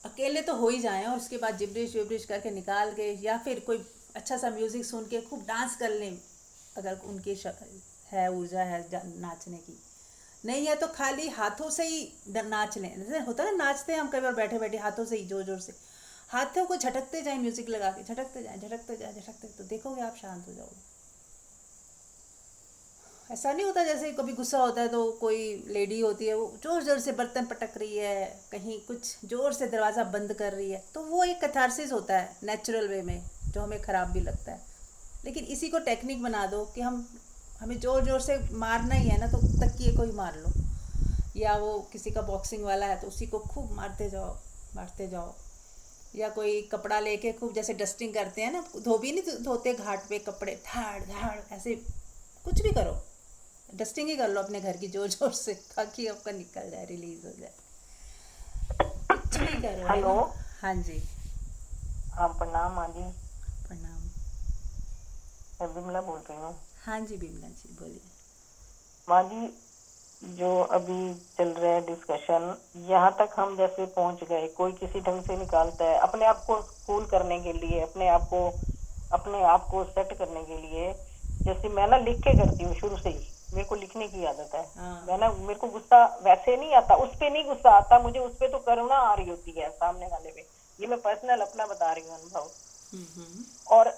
अकेले तो हो ही जाएं और उसके बाद जिब्रिश विब्रिश करके निकाल के, या फिर कोई अच्छा सा म्यूज़िक सुन के खूब डांस कर लें अगर उनकी है ऊर्जा है नाचने की। नहीं है तो खाली हाथों से ही नाच लें, जैसे होता है ना नाचते हैं हम कई बार बैठे बैठे हाथों से ही जोर जोर से हाथों को झटकते जाएं, म्यूज़िक लगा के झटकते जाएं झटकते जाएं झटकते, तो देखोगे आप शांत हो जाओगे। ऐसा नहीं होता जैसे कभी गुस्सा होता है तो कोई लेडी होती है वो जोर जोर से बर्तन पटक रही है, कहीं कुछ जोर से दरवाज़ा बंद कर रही है, तो वो एक कैथारसिस होता है नेचुरल वे में, जो हमें ख़राब भी लगता है। लेकिन इसी को टेक्निक बना दो कि हमें ज़ोर ज़ोर से मारना ही है ना, तो तकिए को ही मार लो, या वो किसी का बॉक्सिंग वाला है तो उसी को खूब मारते जाओ मारते जाओ, या कोई कपड़ा लेके खूब जैसे डस्टिंग करते हैं ना, धोबी नहीं धोते घाट पे कपड़े, धाड़ धाड़ ऐसे कुछ भी करो, डस्टिंग ही कर लो अपने घर की जोर जोर से, ताकि आपका निकल जाए, रिलीज हो जाए, कुछ भी करो, है हेलो। ना। हाँ जी, हाँ, प्रणाम माँ जी। प्रणाम। मैं बिमला बोल रही हूँ। हाँ जी बिमला जी बोलिए। माँ जी, जो अभी चल रहा है डिस्कशन, यहाँ तक हम जैसे पहुँच गए, कोई किसी ढंग से निकालता है अपने आप को कूल करने के लिए, अपने आप को सेट करने के लिए। जैसे मैं ना लिख के करती हूँ शुरू से ही, मेरे को लिखने की आदत है। हाँ। मेरे को गुस्सा वैसे नहीं आता, उस पे नहीं गुस्सा आता मुझे, उस पे तो करुणा आ रही होती है सामने वाले पे। ये मैं पर्सनल अपना बता रही हूँ अनुभव। और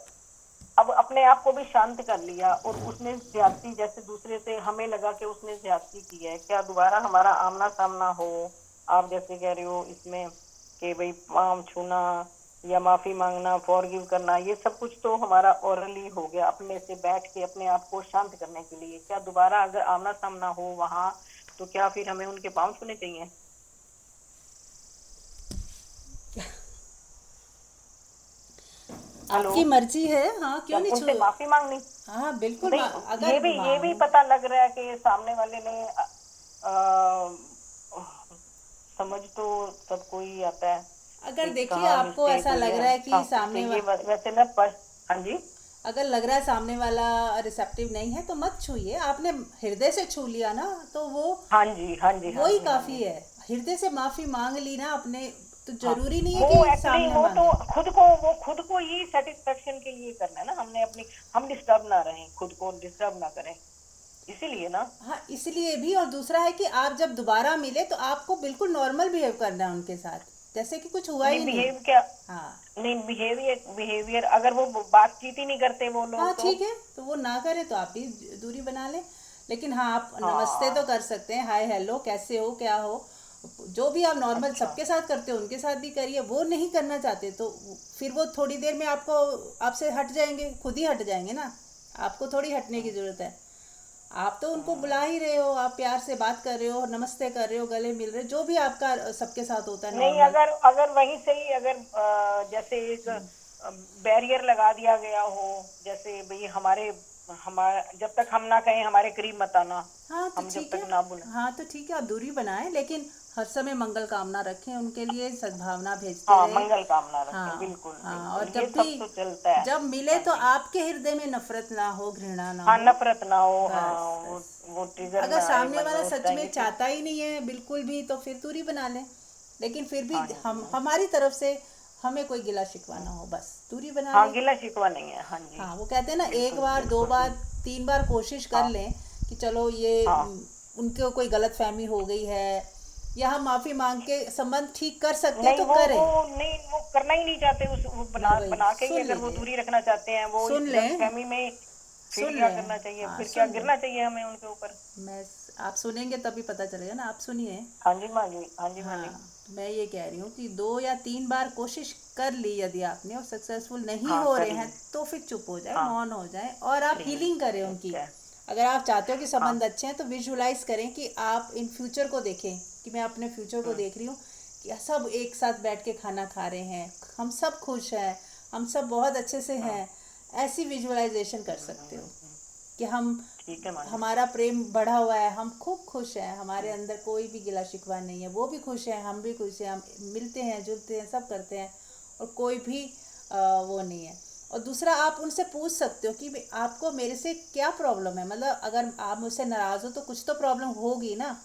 अब अपने आप को भी शांत कर लिया, और उसने ज्यादती जैसे दूसरे से हमें लगा कि उसने ज्यादती की है, क्या दोबारा हमारा आमना सामना हो, आप जैसे कह रहे हो इसमें कि भाई पाँव छूना या माफी मांगना, फॉरगिव करना, ये सब कुछ तो हमारा ओरली हो गया, अपने से बैठ के अपने आप को शांत करने के लिए। क्या दोबारा अगर आमना सामना हो वहां, तो क्या फिर हमें उनके पाँव छूने चाहिए? हेलो। आपकी मर्जी है, हाँ क्यों नहीं उनसे छू। माफी मांगनी? हाँ बिल्कुल, नहीं, अगर ये भी पता लग रहा है कि सामने वाले ने समझ तो सबको ही आता है अगर कि देखिए कहाँ आपको मिस्टेक ऐसा हुई लग है, रहा है कि हाँ कुछ सामने चाहिए वैसे ना पर। हाँ जी। अगर लग रहा है सामने वाला रिसेप्टिव नहीं है तो मत छूइए, आपने हृदय से छू लिया ना, तो वो हाँ जी, हाँ जी, हाँ वही जी, हाँ काफी जी। है। हृदय से माफी मांग ली ना अपने, तो हाँ, जरूरी नहीं है वो कि एक्चुअली सामने वो तो मांगे। खुद को ही सेटिस्फेक्शन के लिए करना है ना, हमने अपनी, हम डिस्टर्ब ना रहें, खुद को डिस्टर्ब ना करें, इसीलिए ना। हाँ इसलिए भी, और दूसरा है कि आप जब दोबारा मिले तो आपको बिल्कुल नॉर्मल बिहेव करना है उनके साथ, जैसे कि कुछ हुआ नहीं ही नहीं। बिहेव क्या, हाँ। नहीं बिहेवियर बिहेवियर अगर वो बातचीत ही नहीं करते वो हाँ लोग तो। ठीक है, तो वो ना करे तो आप भी दूरी बना लें, लेकिन हाँ आप नमस्ते तो हाँ। कर सकते हैं, हाय हेलो कैसे हो क्या हो, जो भी आप नॉर्मल अच्छा। सबके साथ करते हो उनके साथ भी करिए। वो नहीं करना चाहते तो फिर वो थोड़ी देर में आपसे हट जाएंगे, खुद ही हट जाएंगे ना, आपको थोड़ी हटने की ज़रूरत है। आप तो उनको बुला ही रहे हो, आप प्यार से बात कर रहे हो, नमस्ते कर रहे हो, गले मिल रहे हो, जो भी आपका सबके साथ होता है नहीं, नॉर्मल। अगर वहीं से ही अगर जैसे एक बैरियर लगा दिया गया हो, जैसे भाई हमारा जब तक हम ना कहें हमारे करीब मत आना, हाँ तो हम जब ठीक है। तक ना बोले। हाँ तो ठीक है, आप दूरी बनाएं, लेकिन हर समय मंगल कामना रखें उनके लिए, सद्भावना भेजते हाँ, रहे। मंगल कामना रखें, हाँ बिल्कुल हाँ, और बिल्कुल, ये जब सब भी तो चलता है। जब मिले हाँ तो जी, आपके हृदय में नफरत ना हो, घृणा ना हाँ, हो। नफरत ना हो, हाँ, बस वो बस, वो ट्रिगर अगर ना आए सामने मन में वाला उस सच टाइम में पे। चाहता ही नहीं है बिल्कुल भी, तो फिर दूरी बना लें। लेकिन फिर भी हाँ जी, हम हाँ, हमारी तरफ से हमें कोई गिला शिकवा ना हो, बस दूरी बना हाँ, लें। गिला शिकवा नहीं है, हाँ जी, हाँ, वो कहते हैं ना, एक बिल्कुल बार, दो बिल्कुल। बार, 3 बार कोशिश कर हाँ लें कि चलो ये हाँ, उनको कोई गलत फहमी हो गई है, या हम माफ़ी मांग के संबंध ठीक कर सकते हैं नहीं, तो वो करें। नहीं, वो करना ही नहीं चाहते, उस वो मैं बना वही, बना के ही सुन अगर वो लीजिए, दूरी रखना चाहते हैं, वो सुन इस लें, गलतफहमी में, फिर सुन क्या लें, करना चाहिए, हाँ फिर क्या सुन लें। गिरना चाहिए हमें उनके ऊपर। मैं आप सुनेंगे तभी पता चलेगा ना, आप सुनिए। हाँ जी माँ जी, हाँ जी माँ हाँ, जी। मैं ये कह रही हूँ कि 2 या 3 बार कोशिश कर ली यदि आपने और सक्सेसफुल नहीं हाँ, हो कर रहे हैं, ली। तो फिर चुप हो जाए, हाँ, मौन हो जाए, और आप ठीक हीलिंग करें ठीक उनकी। है। अगर आप चाहते हो कि हाँ, संबंध अच्छे हैं तो विजुलाइज करें कि आप इन फ्यूचर को देखें, कि मैं अपने फ्यूचर को हम्म, देख रही हूँ कि सब एक साथ बैठ के खाना खा रहे हैं, हम सब खुश हैं, हम सब बहुत अच्छे से हाँ, हैं। ऐसी विजुअलाइजेशन कर सकते हो हम्म, कि हम, ठीक है माँ जी। हमारा प्रेम बढ़ा हुआ है, हम खूब खुश हैं, हमारे अंदर कोई भी गिला शिकवा नहीं है, वो भी खुश हैं, हम भी खुश हैं, हम मिलते हैं जुलते हैं, सब करते हैं, और कोई भी वो नहीं है। और दूसरा, आप उनसे पूछ सकते हो कि आपको मेरे से क्या प्रॉब्लम है, मतलब अगर आप मुझसे नाराज़ हो तो कुछ तो प्रॉब्लम होगी ना।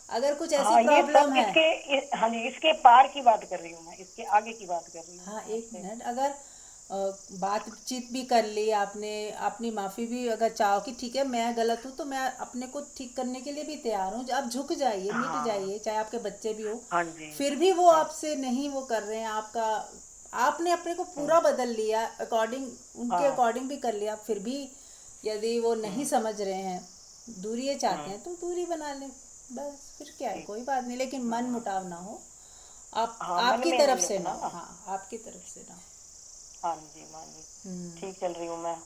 अगर कुछ ऐसी हाँ, ये सब प्रॉब्लम है, हाँ जी, इसके पार की बात कर रही हूँ मैं, इसके आगे की बात कर रही हूँ हाँ मैं एक आपसे। मिनट, अगर बातचीत भी कर ली आपने, अपनी माफ़ी भी अगर चाहो कि ठीक है मैं गलत हूँ, तो मैं अपने को ठीक करने के लिए भी तैयार हूँ, आप झुक जाइए, मिट हाँ, जाइए, चाहे आपके बच्चे भी हो। हाँ जी, फिर भी वो हाँ, आपसे नहीं वो कर रहे हैं, आपका, आपने अपने को हम्म, पूरा बदल लिया, अकॉर्डिंग, उनके हाँ, अकॉर्डिंग भी कर लिया, फिर भी यदि वो नहीं हम्म, समझ रहे हैं, दूरी ये चाहते हम्म, हैं, तो दूरी बना लें, बस फिर क्या है, ठीक, कोई बात नहीं, लेकिन मन मुटाव ना हो। आप, हाँ, मन आपकी में तरफ नहीं से ना अपना हो, ना। हाँ आपकी तरफ से ना हो। हाँ जी माँ जी, हम्म, ठीक चल रही हूँ मैं,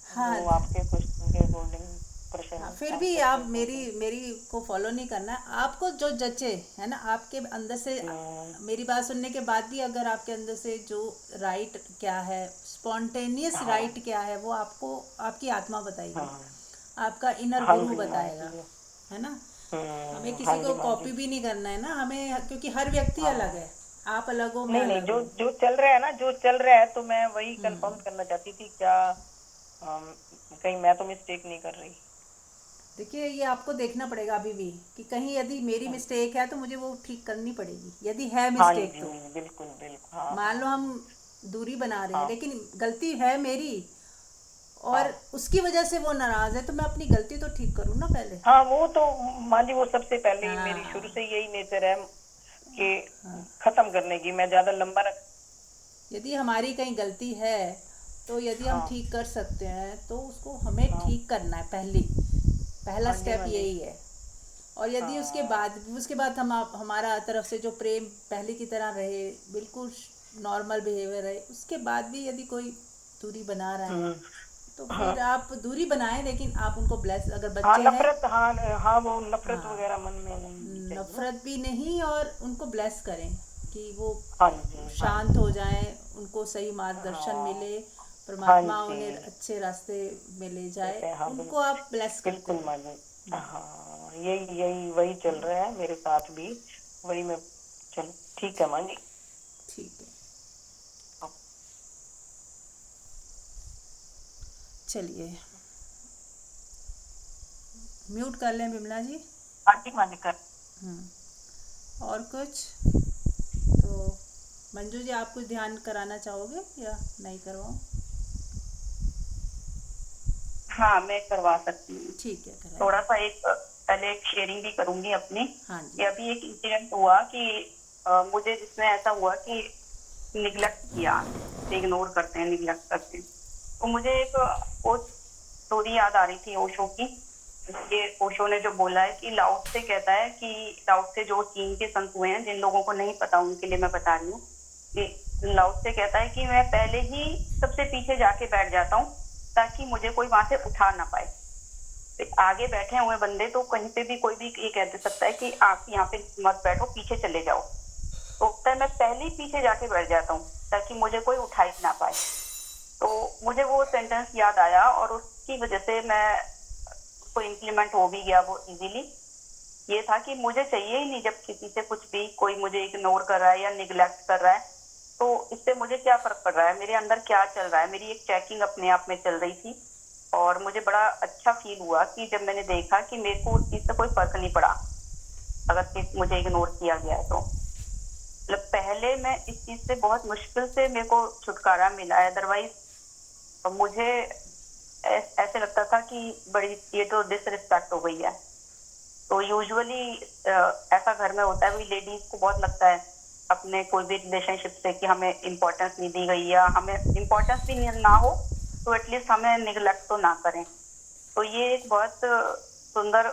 हाँ जो आपके क्वेश्चन के अकॉर्डिंग हाँ, प्रश्न फिर भी आंसर के आप मेरी अकॉर्डिंग। मेरी को फॉलो नहीं करना है, आपको जो जचे है ना आपके अंदर से। हम्म, मेरी बात सुनने के बाद भी अगर आपके अंदर से जो राइट क्या है, स्पॉन्टेनियस हाँ, राइट क्या है, वो आपको आपकी आत्मा बताएगी, हाँ, आपका इनर हाँ गुरु जी माँ बताएगा, जी, है ना। हमें हाँ किसी जी को माँ जी, कॉपी भी नहीं करना है ना हमें, क्योंकि हर व्यक्ति अलग हाँ, है, आप अलग हो, मैं नहीं नहीं, अलग जो हूँ। जो चल रहा है ना, जो चल रहा है, तो मैं वही हम्म, कंफर्म करना चाहती थी क्या, अम, कहीं मैं तो मिस्टेक नहीं कर रही। देखिए ये आपको देखना पड़ेगा अभी भी, कि कहीं यदि मेरी हाँ, मिस्टेक है तो मुझे वो ठीक करनी पड़ेगी, यदि है हाँ मिस्टेक जी, तो। बिल्कुल बिल्कुल, हाँ मान हाँ लो हम दूरी बना रहे हैं, हाँ, लेकिन गलती है मेरी, और हाँ, उसकी वजह से वो नाराज है, तो मैं अपनी गलती तो ठीक करूँ ना पहले। हाँ, वो तो माँ जी, वो सबसे पहले ही मेरी शुरू हाँ से यही नेचर है कि हाँ, खत्म करने की, मैं ज्यादा लंबा रख। यदि हमारी कहीं गलती है, तो यदि हम हाँ, ठीक कर सकते हैं तो उसको हमें हाँ, ठीक करना है, पहला हाँ जी स्टेप माँ जी, यही है। और यदि हाँ, उसके बाद हम हमारा तरफ से जो प्रेम पहले की तरह रहे, बिल्कुल नॉर्मल बिहेवियर रहे, उसके बाद भी यदि कोई दूरी बना रहा है, हम्म, तो हाँ, फिर आप दूरी बनाएं, लेकिन आप उनको ब्लेस, अगर हाँ, बच्चे हैं, नफरत, हाँ हाँ, वो नफरत हाँ, वगैरह मन में नहीं चाहिए ना। नफरत भी नहीं, और उनको ब्लेस करें कि वो हाँ जी, हाँ शांत जी, हो जाएं, उनको सही मार्गदर्शन हाँ, मिले, हाँ परमात्मा जी, उन्हें अच्छे रास्ते में ले जाए, जैसे हाँ, उनको आप ब्लेस करते बिल्कुल रहें। माँ जी, हाँ, यही यही वही चल रहा है मेरे साथ भी, वही मैं, चल ठीक है माँ जी। ठीक है, चलिए म्यूट कर लें विमला जी। हाँ जी माँ जी, कर। और कुछ तो, मंजू जी आप कुछ ध्यान कराना चाहोगे या नहीं करवाऊँ? हाँ, मैं करवा सकती हूँ। ठीक है, कराइए। थोड़ा सा एक पहले एक शेयरिंग भी करूंगी अपनी, हाँ कि जी। अभी एक इंसिडेंट हुआ कि मुझे जिसमें ऐसा हुआ कि निग्लेक्ट किया, इग्नोर करते हैं, निग्लेक्ट करते हैं, तो मुझे एक वो स्टोरी याद आ रही थी ओशो की। ये ओशो ने जो बोला है कि लाउट से कहता है कि, लाउट से जो चीन के संत हुए हैं, जिन लोगों को नहीं पता उनके लिए मैं बता रही हूँ, कि लाउट से कहता है कि मैं पहले ही सबसे पीछे जाके बैठ जाता हूँ, ताकि मुझे कोई वहां से उठा ना पाए। आगे बैठे हुए बंदे तो कहीं पे भी कोई भी ये कह दे सकता है कि आप यहाँ पे मत बैठो, पीछे चले जाओ, तो तब मैं पहले ही पीछे जाके बैठ जाता हूँ, ताकि मुझे कोई उठा ही ना पाए। तो मुझे वो सेंटेंस याद आया, और उसकी वजह से मैं, उसको इम्प्लीमेंट हो भी गया वो इजीली, ये था कि मुझे चाहिए ही नहीं जब किसी से कुछ भी, कोई मुझे इग्नोर कर रहा है या निग्लेक्ट कर रहा है, तो इससे मुझे क्या फर्क पड़ रहा है, मेरे अंदर क्या चल रहा है। मेरी एक चेकिंग अपने आप में चल रही थी और मुझे बड़ा अच्छा फील हुआ कि जब मैंने देखा कि मेरे को उस चीज से कोई फर्क नहीं पड़ा अगर मुझे इग्नोर किया गया है तो। मतलब पहले मैं इस चीज से बहुत मुश्किल से मेरे को छुटकारा मिला है, अदरवाइज मुझे ऐसे लगता था कि बड़ी ये तो डिसरिस्पेक्ट हो गई है। तो यूजुअली ऐसा घर में होता है, वही लेडीज को बहुत लगता है अपने कोई भी रिलेशनशिप से कि हमें इम्पोर्टेंस नहीं दी गई, या हमें इम्पोर्टेंस भी ना हो तो एटलीस्ट हमें निगलेक्ट तो ना करें। तो ये एक बहुत सुंदर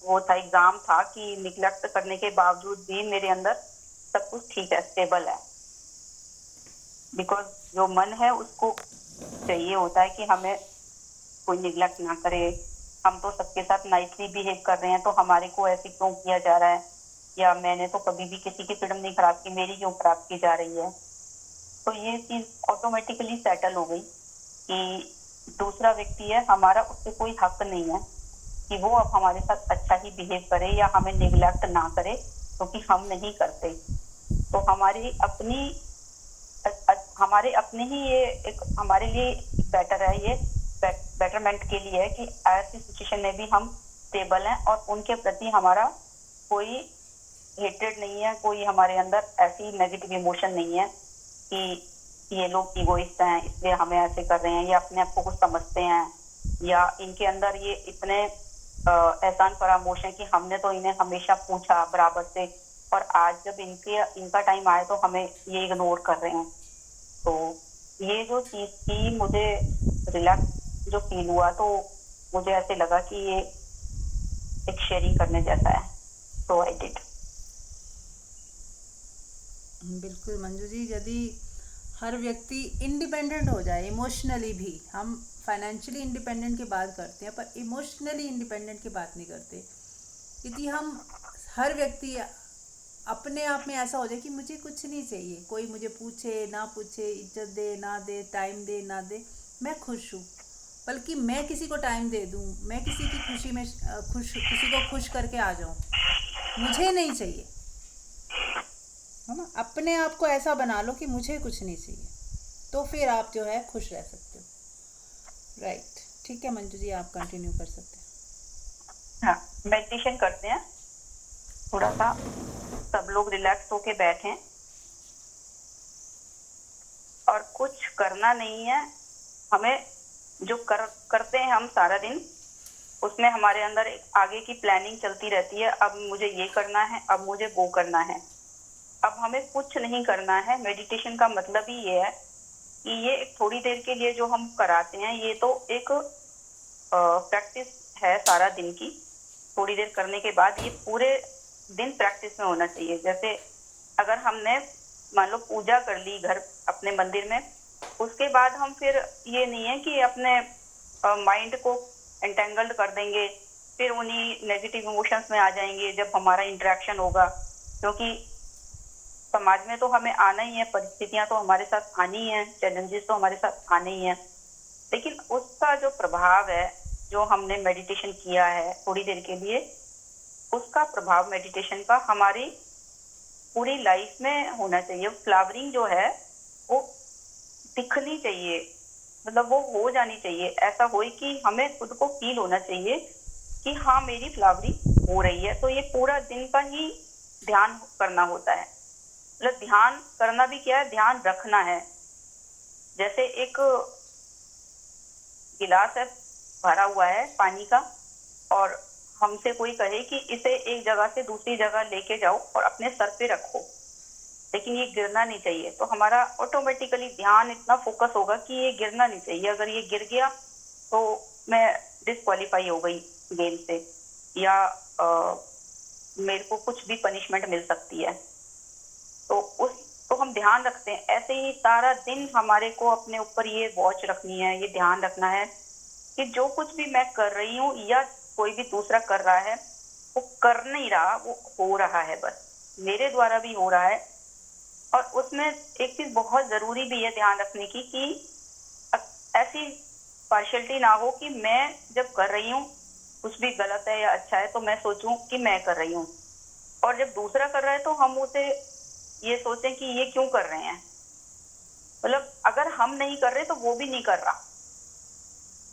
वो था, एग्जाम था कि निगलेक्ट करने के बावजूद भी मेरे अंदर सब कुछ ठीक है, स्टेबल है। बिकॉज जो मन है उसको चाहिए होता है कि हमें कोई निगलेक्ट ना करे। हम तो सबके साथ नाइसली बिहेव कर रहे हैं, तो हमारे को ऐसे क्यों किया जा रहा है, या मैंने तो कभी भी किसी की फ्रीडम नहीं खराब की, मेरी क्यों खराब की जा रही है। तो ये चीज ऑटोमेटिकली सेटल हो गई कि दूसरा व्यक्ति है, हमारा उससे कोई हक नहीं है कि वो अब हमारे साथ अच्छा ही बिहेव करे या हमें निगलेक्ट ना करे, क्योंकि हम नहीं करते। तो हमारे अपने ही ये एक हमारे लिए बेटर है, ये बेटरमेंट के लिए है कि ऐसी सिचुएशन में भी हम स्टेबल हैं और उनके प्रति हमारा कोई हेटेड नहीं है, कोई हमारे अंदर ऐसी नेगेटिव इमोशन नहीं है कि ये लोग इगोइस्ट हैं इसलिए हमें ऐसे कर रहे हैं, या अपने आप को कुछ समझते हैं, या इनके अंदर ये इतने एहसान फरामोश है कि हमने तो इन्हें हमेशा पूछा बराबर से, और आज जब इनका टाइम आए तो हमें ये इग्नोर कर रहे हैं। तो ये जो चीज थी, मुझे रिलैक्स जो फील हुआ, तो मुझे ऐसे लगा कि ये एक शेयरिंग करने जैसा है, तो आई डिड। बिल्कुल मंजू जी, यदि हर व्यक्ति इंडिपेंडेंट हो जाए इमोशनली भी, हम फाइनेंशियली इंडिपेंडेंट की बात करते हैं पर इमोशनली इंडिपेंडेंट की बात नहीं करते। यदि हम हर व्यक्ति अपने आप में ऐसा हो जाए कि मुझे कुछ नहीं चाहिए, कोई मुझे पूछे ना पूछे, इज्जत दे ना दे, टाइम दे ना दे, मैं खुश हूँ, बल्कि मैं किसी को टाइम दे दूँ, मैं किसी की खुशी में किसी को खुश करके आ जाऊँ, मुझे नहीं चाहिए, है ना। अपने आप को ऐसा बना लो कि मुझे कुछ नहीं चाहिए, तो फिर आप जो है खुश रह सकते हो। राइट, ठीक है मंजू जी, आप कंटिन्यू कर सकते हैं। हाँ, मेडिटेशन करते हैं, थोड़ा सा सब लोग रिलैक्स होके बैठें और कुछ करना नहीं है। हमें जो करते हैं हम सारा दिन, उसमें हमारे अंदर एक आगे की प्लानिंग चलती रहती है, अब मुझे ये करना है, अब मुझे वो करना है। अब हमें कुछ नहीं करना है। मेडिटेशन का मतलब ही ये है कि ये एक थोड़ी देर के लिए जो हम कराते हैं, ये तो एक प्रैक्टिस है सारा दिन की। थोड़ी देर करने के बाद ये पूरे दिन प्रैक्टिस में होना चाहिए। जैसे अगर हमने मान लो पूजा कर ली घर अपने मंदिर में, उसके बाद हम फिर ये नहीं है कि अपने माइंड को एंटेंगल्ड कर देंगे, फिर उन्हीं नेगेटिव इमोशंस में आ जाएंगे जब हमारा इंटरेक्शन होगा, क्योंकि समाज में तो हमें आना ही है, परिस्थितियां तो हमारे साथ आनी ही है, चैलेंजेस तो हमारे साथ आने ही है। लेकिन उसका जो प्रभाव है, जो हमने मेडिटेशन किया है थोड़ी देर के लिए, उसका प्रभाव मेडिटेशन का हमारी पूरी लाइफ में होना चाहिए। फ्लावरिंग जो है वो दिखनी चाहिए, मतलब वो हो जानी चाहिए। ऐसा हो कि हमें खुद को फील होना चाहिए कि हाँ मेरी फ्लावरिंग हो रही है। तो ये पूरा दिन का ही ध्यान करना होता है। मतलब ध्यान करना भी क्या है, ध्यान रखना है। जैसे एक गिलास है भरा हुआ है पानी का, और हमसे कोई कहे कि इसे एक जगह से दूसरी जगह लेके जाओ और अपने सर पे रखो, लेकिन ये गिरना नहीं चाहिए। तो हमारा ऑटोमेटिकली ध्यान इतना फोकस होगा कि ये गिरना नहीं चाहिए। अगर ये गिर गया तो मैं डिस्क्वालीफाई हो गई गेम से, या मेरे को कुछ भी पनिशमेंट मिल सकती है। तो हम ध्यान रखते हैं। ऐसे ही सारा दिन हमारे को अपने ऊपर ये वॉच रखनी है, ये ध्यान रखना है कि जो कुछ भी मैं कर रही हूँ या कोई भी दूसरा कर रहा है, वो कर नहीं रहा, वो हो रहा है, बस मेरे द्वारा भी हो रहा है। और उसमें एक चीज बहुत जरूरी भी है ध्यान रखने की कि ऐसी पार्शियलिटी ना हो कि मैं जब कर रही हूँ कुछ भी गलत है या अच्छा है तो मैं सोचूं कि मैं कर रही हूँ, और जब दूसरा कर रहा है तो हम उसे ये सोचें कि ये क्यों कर रहे हैं। मतलब अगर हम नहीं कर रहे तो वो भी नहीं कर रहा,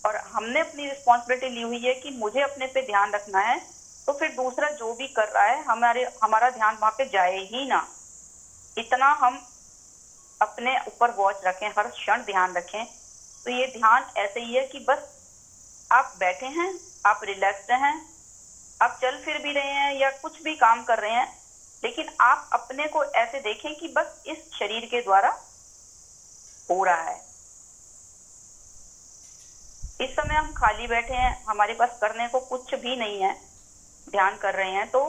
और हमने अपनी रिस्पॉन्सिबिलिटी ली हुई है कि मुझे अपने पे ध्यान रखना है, तो फिर दूसरा जो भी कर रहा है हमारा ध्यान वहां पे जाए ही ना। इतना हम अपने ऊपर वॉच रखें, हर क्षण ध्यान रखें। तो ये ध्यान ऐसे ही है कि बस आप बैठे हैं, आप रिलैक्स्ड हैं, आप चल फिर भी रहे हैं या कुछ भी काम कर रहे हैं, लेकिन आप अपने को ऐसे देखें कि बस इस शरीर के द्वारा हो रहा है। इस समय हम खाली बैठे हैं, हमारे पास करने को कुछ भी नहीं है, ध्यान कर रहे हैं, तो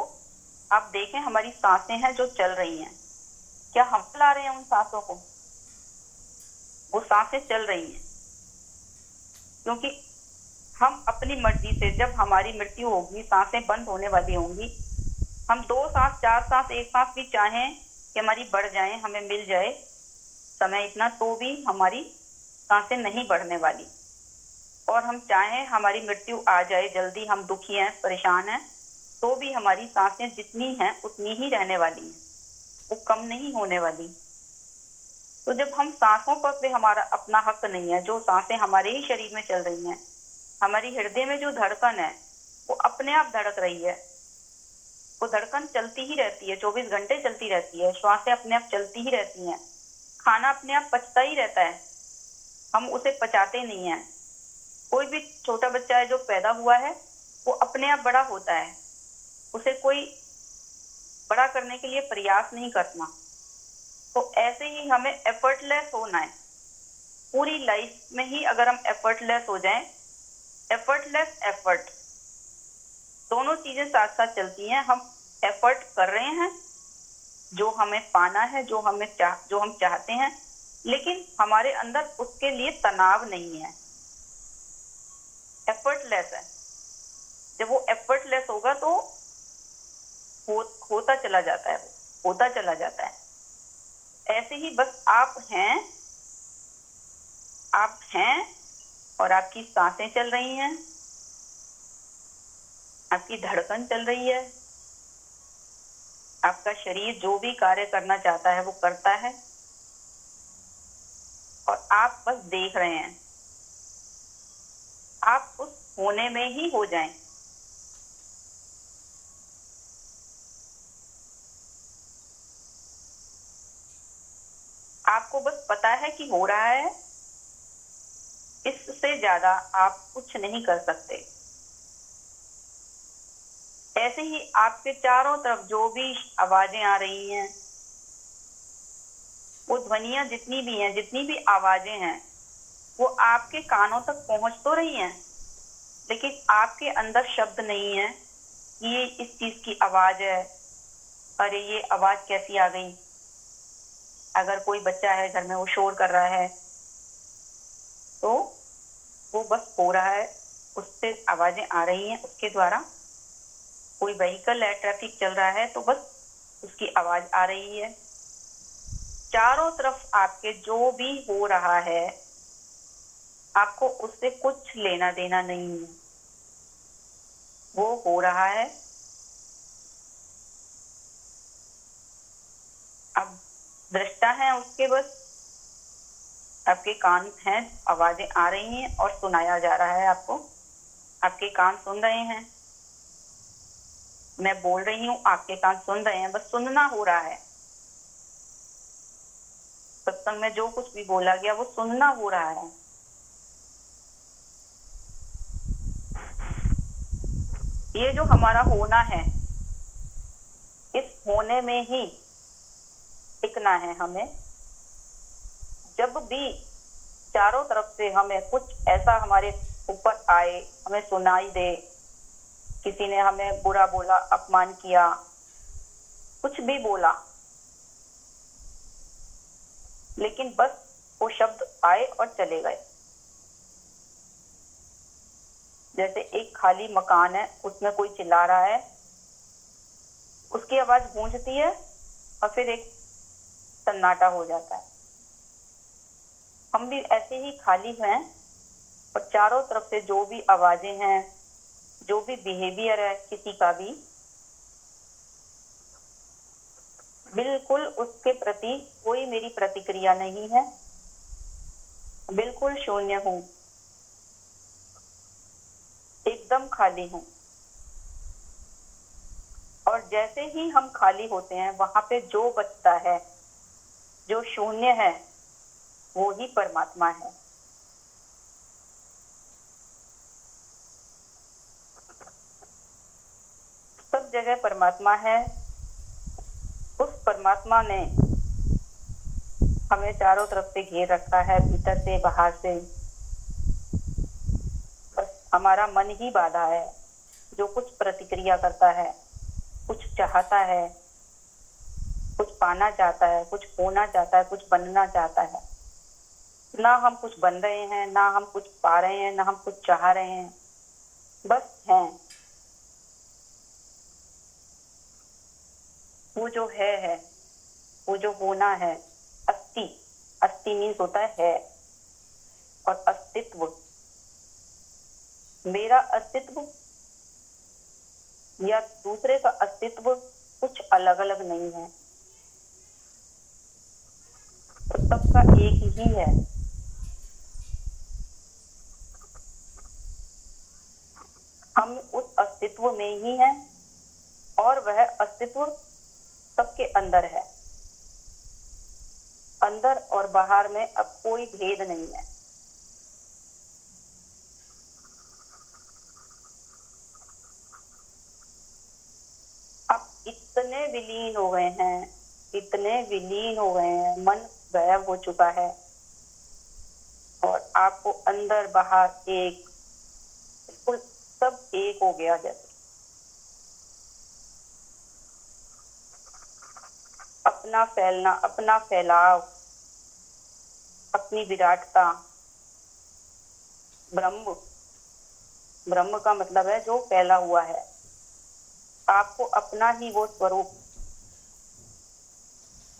आप देखें हमारी सांसें हैं जो चल रही हैं। क्या हम चला रहे हैं उन सांसों को? वो सांसें चल रही हैं, क्योंकि हम अपनी मर्जी से, जब हमारी मृत्यु होगी, सांसें बंद होने वाली होंगी, हम 2 सांस, 4 सांस, 1 सांस भी चाहें कि हमारी बढ़ जाए, हमें मिल जाए समय इतना, तो भी हमारी सांसें नहीं बढ़ने वाली। और हम चाहें हमारी मृत्यु आ जाए जल्दी, हम दुखी हैं, परेशान हैं, तो भी हमारी सांसें जितनी हैं उतनी ही रहने वाली हैं, वो कम नहीं होने वाली। तो जब हम सांसों पर भी हमारा अपना हक नहीं है, जो सांसें हमारे ही शरीर में चल रही हैं, हमारी हृदय में जो धड़कन है वो अपने आप धड़क रही है, वो धड़कन चलती ही रहती है, 24 घंटे चलती रहती है, श्वासें अपने आप चलती ही रहती हैं, खाना अपने आप पचता ही रहता है, हम उसे पचाते नहीं हैं। कोई भी छोटा बच्चा है जो पैदा हुआ है, वो अपने आप बड़ा होता है, उसे कोई बड़ा करने के लिए प्रयास नहीं करना। तो ऐसे ही हमें एफर्टलेस होना है पूरी लाइफ में ही। अगर हम एफर्टलेस हो जाएं, एफर्टलेस एफर्ट, दोनों चीजें साथ साथ चलती हैं। हम एफर्ट कर रहे हैं जो हमें पाना है, जो हम चाहते हैं, लेकिन हमारे अंदर उसके लिए तनाव नहीं है, एफर्टलेस है। जब वो एफर्टलेस होगा तो होता चला जाता है, होता चला जाता है। ऐसे ही बस आप हैं और आपकी सांसें चल रही हैं, आपकी धड़कन चल रही है, आपका शरीर जो भी कार्य करना चाहता है वो करता है, और आप बस देख रहे हैं। आप उस होने में ही हो जाएं। आपको बस पता है कि हो रहा है, इससे ज्यादा आप कुछ नहीं कर सकते। ऐसे ही आपके चारों तरफ जो भी आवाजें आ रही हैं, वो ध्वनियां जितनी भी हैं, जितनी भी आवाजें हैं, वो आपके कानों तक पहुंच तो रही हैं, लेकिन आपके अंदर शब्द नहीं है कि ये इस चीज की आवाज है, अरे ये आवाज कैसी आ गई। अगर कोई बच्चा है घर में, वो शोर कर रहा है, तो वो बस हो रहा है, उससे आवाजें आ रही हैं उसके द्वारा। कोई व्हीकल है, ट्रैफिक चल रहा है, तो बस उसकी आवाज आ रही है। चारों तरफ आपके जो भी हो रहा है, आपको उससे कुछ लेना देना नहीं है, वो हो रहा है। अब दृष्टा है उसके, बस आपके कान हैं, आवाजें आ रही हैं और सुनाया जा रहा है आपको, आपके कान सुन रहे हैं, मैं बोल रही हूँ, आपके कान सुन रहे हैं, बस सुनना हो रहा है। सत्संग में जो कुछ भी बोला गया वो सुनना हो रहा है। ये जो हमारा होना है, इस होने में ही टिकना है हमें। जब भी चारों तरफ से हमें कुछ ऐसा हमारे ऊपर आए, हमें सुनाई दे, किसी ने हमें बुरा बोला, अपमान किया, कुछ भी बोला, लेकिन बस वो शब्द आए और चले गए। जैसे एक खाली मकान है, उसमें कोई चिल्ला रहा है, उसकी आवाज गूंजती है और फिर एक सन्नाटा हो जाता है। हम भी ऐसे ही खाली हैं और चारों तरफ से जो भी आवाजें हैं, जो भी बिहेवियर है किसी का भी, बिल्कुल उसके प्रति कोई मेरी प्रतिक्रिया नहीं है, बिल्कुल शून्य हूँ, एकदम खाली हूँ। और जैसे ही हम खाली होते हैं, वहां पे जो बचता है, जो शून्य है, वो ही परमात्मा है। सब जगह परमात्मा है। उस परमात्मा ने हमें चारों तरफ से घेर रखा है, भीतर से बाहर से। बस हमारा मन ही बाधा है, जो कुछ प्रतिक्रिया करता है, कुछ चाहता है, कुछ पाना चाहता है, कुछ होना चाहता है, कुछ बनना चाहता है। ना हम कुछ बन रहे हैं, ना हम कुछ पा रहे हैं, ना हम कुछ चाह रहे हैं, बस हैं। वो जो है, वो जो होना है, अस्ति। अस्ति मीन्स होता है और अस्तित्व। मेरा अस्तित्व या दूसरे का अस्तित्व कुछ अलग अलग नहीं है, तो सबका एक ही है। हम उस अस्तित्व में ही हैं और वह अस्तित्व सबके अंदर है। अंदर और बाहर में अब कोई भेद नहीं है। अब इतने विलीन हो गए हैं, इतने विलीन हो गए हैं, मन गायब हो चुका है और आपको अंदर बाहर एक, बिल्कुल सब एक हो गया। जैसे अपना फैलना, अपना फैलाव, अपनी विराटता। ब्रह्म, ब्रह्म का मतलब है जो फैला हुआ है। आपको अपना ही वो स्वरूप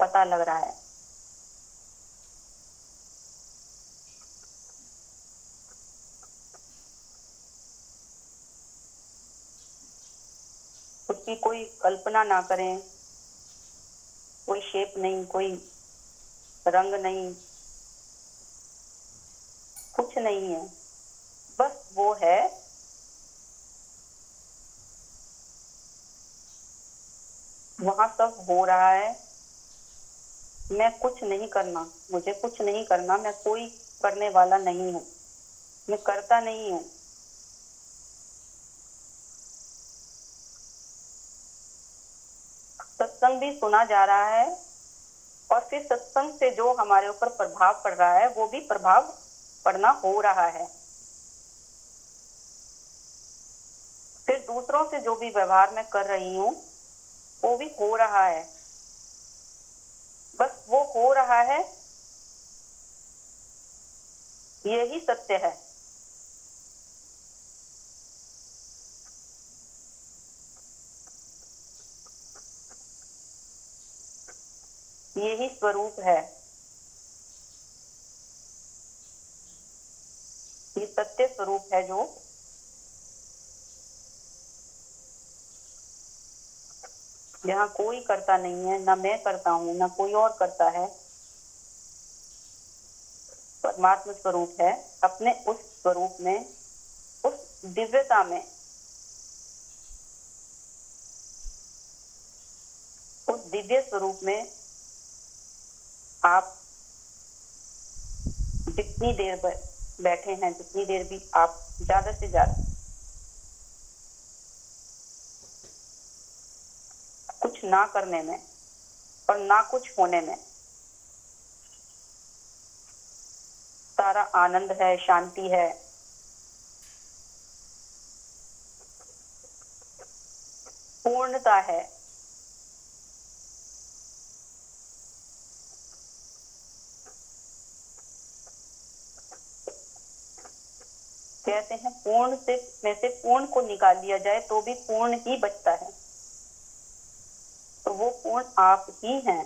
पता लग रहा है। उसकी कोई कल्पना ना करें, कोई शेप नहीं, कोई रंग नहीं, कुछ नहीं है, बस वो है। वहां सब हो रहा है। मैं कुछ नहीं करना, मुझे कुछ नहीं करना, मैं कोई करने वाला नहीं हूँ, मैं करता नहीं हूँ। सत्संग भी सुना जा रहा है और फिर सत्संग से जो हमारे ऊपर प्रभाव पड़ रहा है, वो भी प्रभाव पड़ना हो रहा है। फिर दूसरों से जो भी व्यवहार मैं कर रही हूँ, वो भी हो रहा है। बस वो हो रहा है, यही सत्य है। यही स्वरूप है। ये सत्य स्वरूप है, जो जहाँ कोई करता नहीं है, ना मैं करता हूँ, ना कोई और करता है। परमात्मा स्वरूप है। अपने उस स्वरूप में, उस दिव्यता में, उस दिव्य स्वरूप में आप जितनी देर बैठे हैं, जितनी देर भी आप ज्यादा से ज्यादा कुछ ना करने में और ना कुछ होने में सारा आनंद है, शांति है। पूर्णता है। कहते हैं पूर्ण से में से पूर्ण को निकाल दिया जाए तो भी पूर्ण ही बचता है। तो वो पूर्ण आप ही हैं।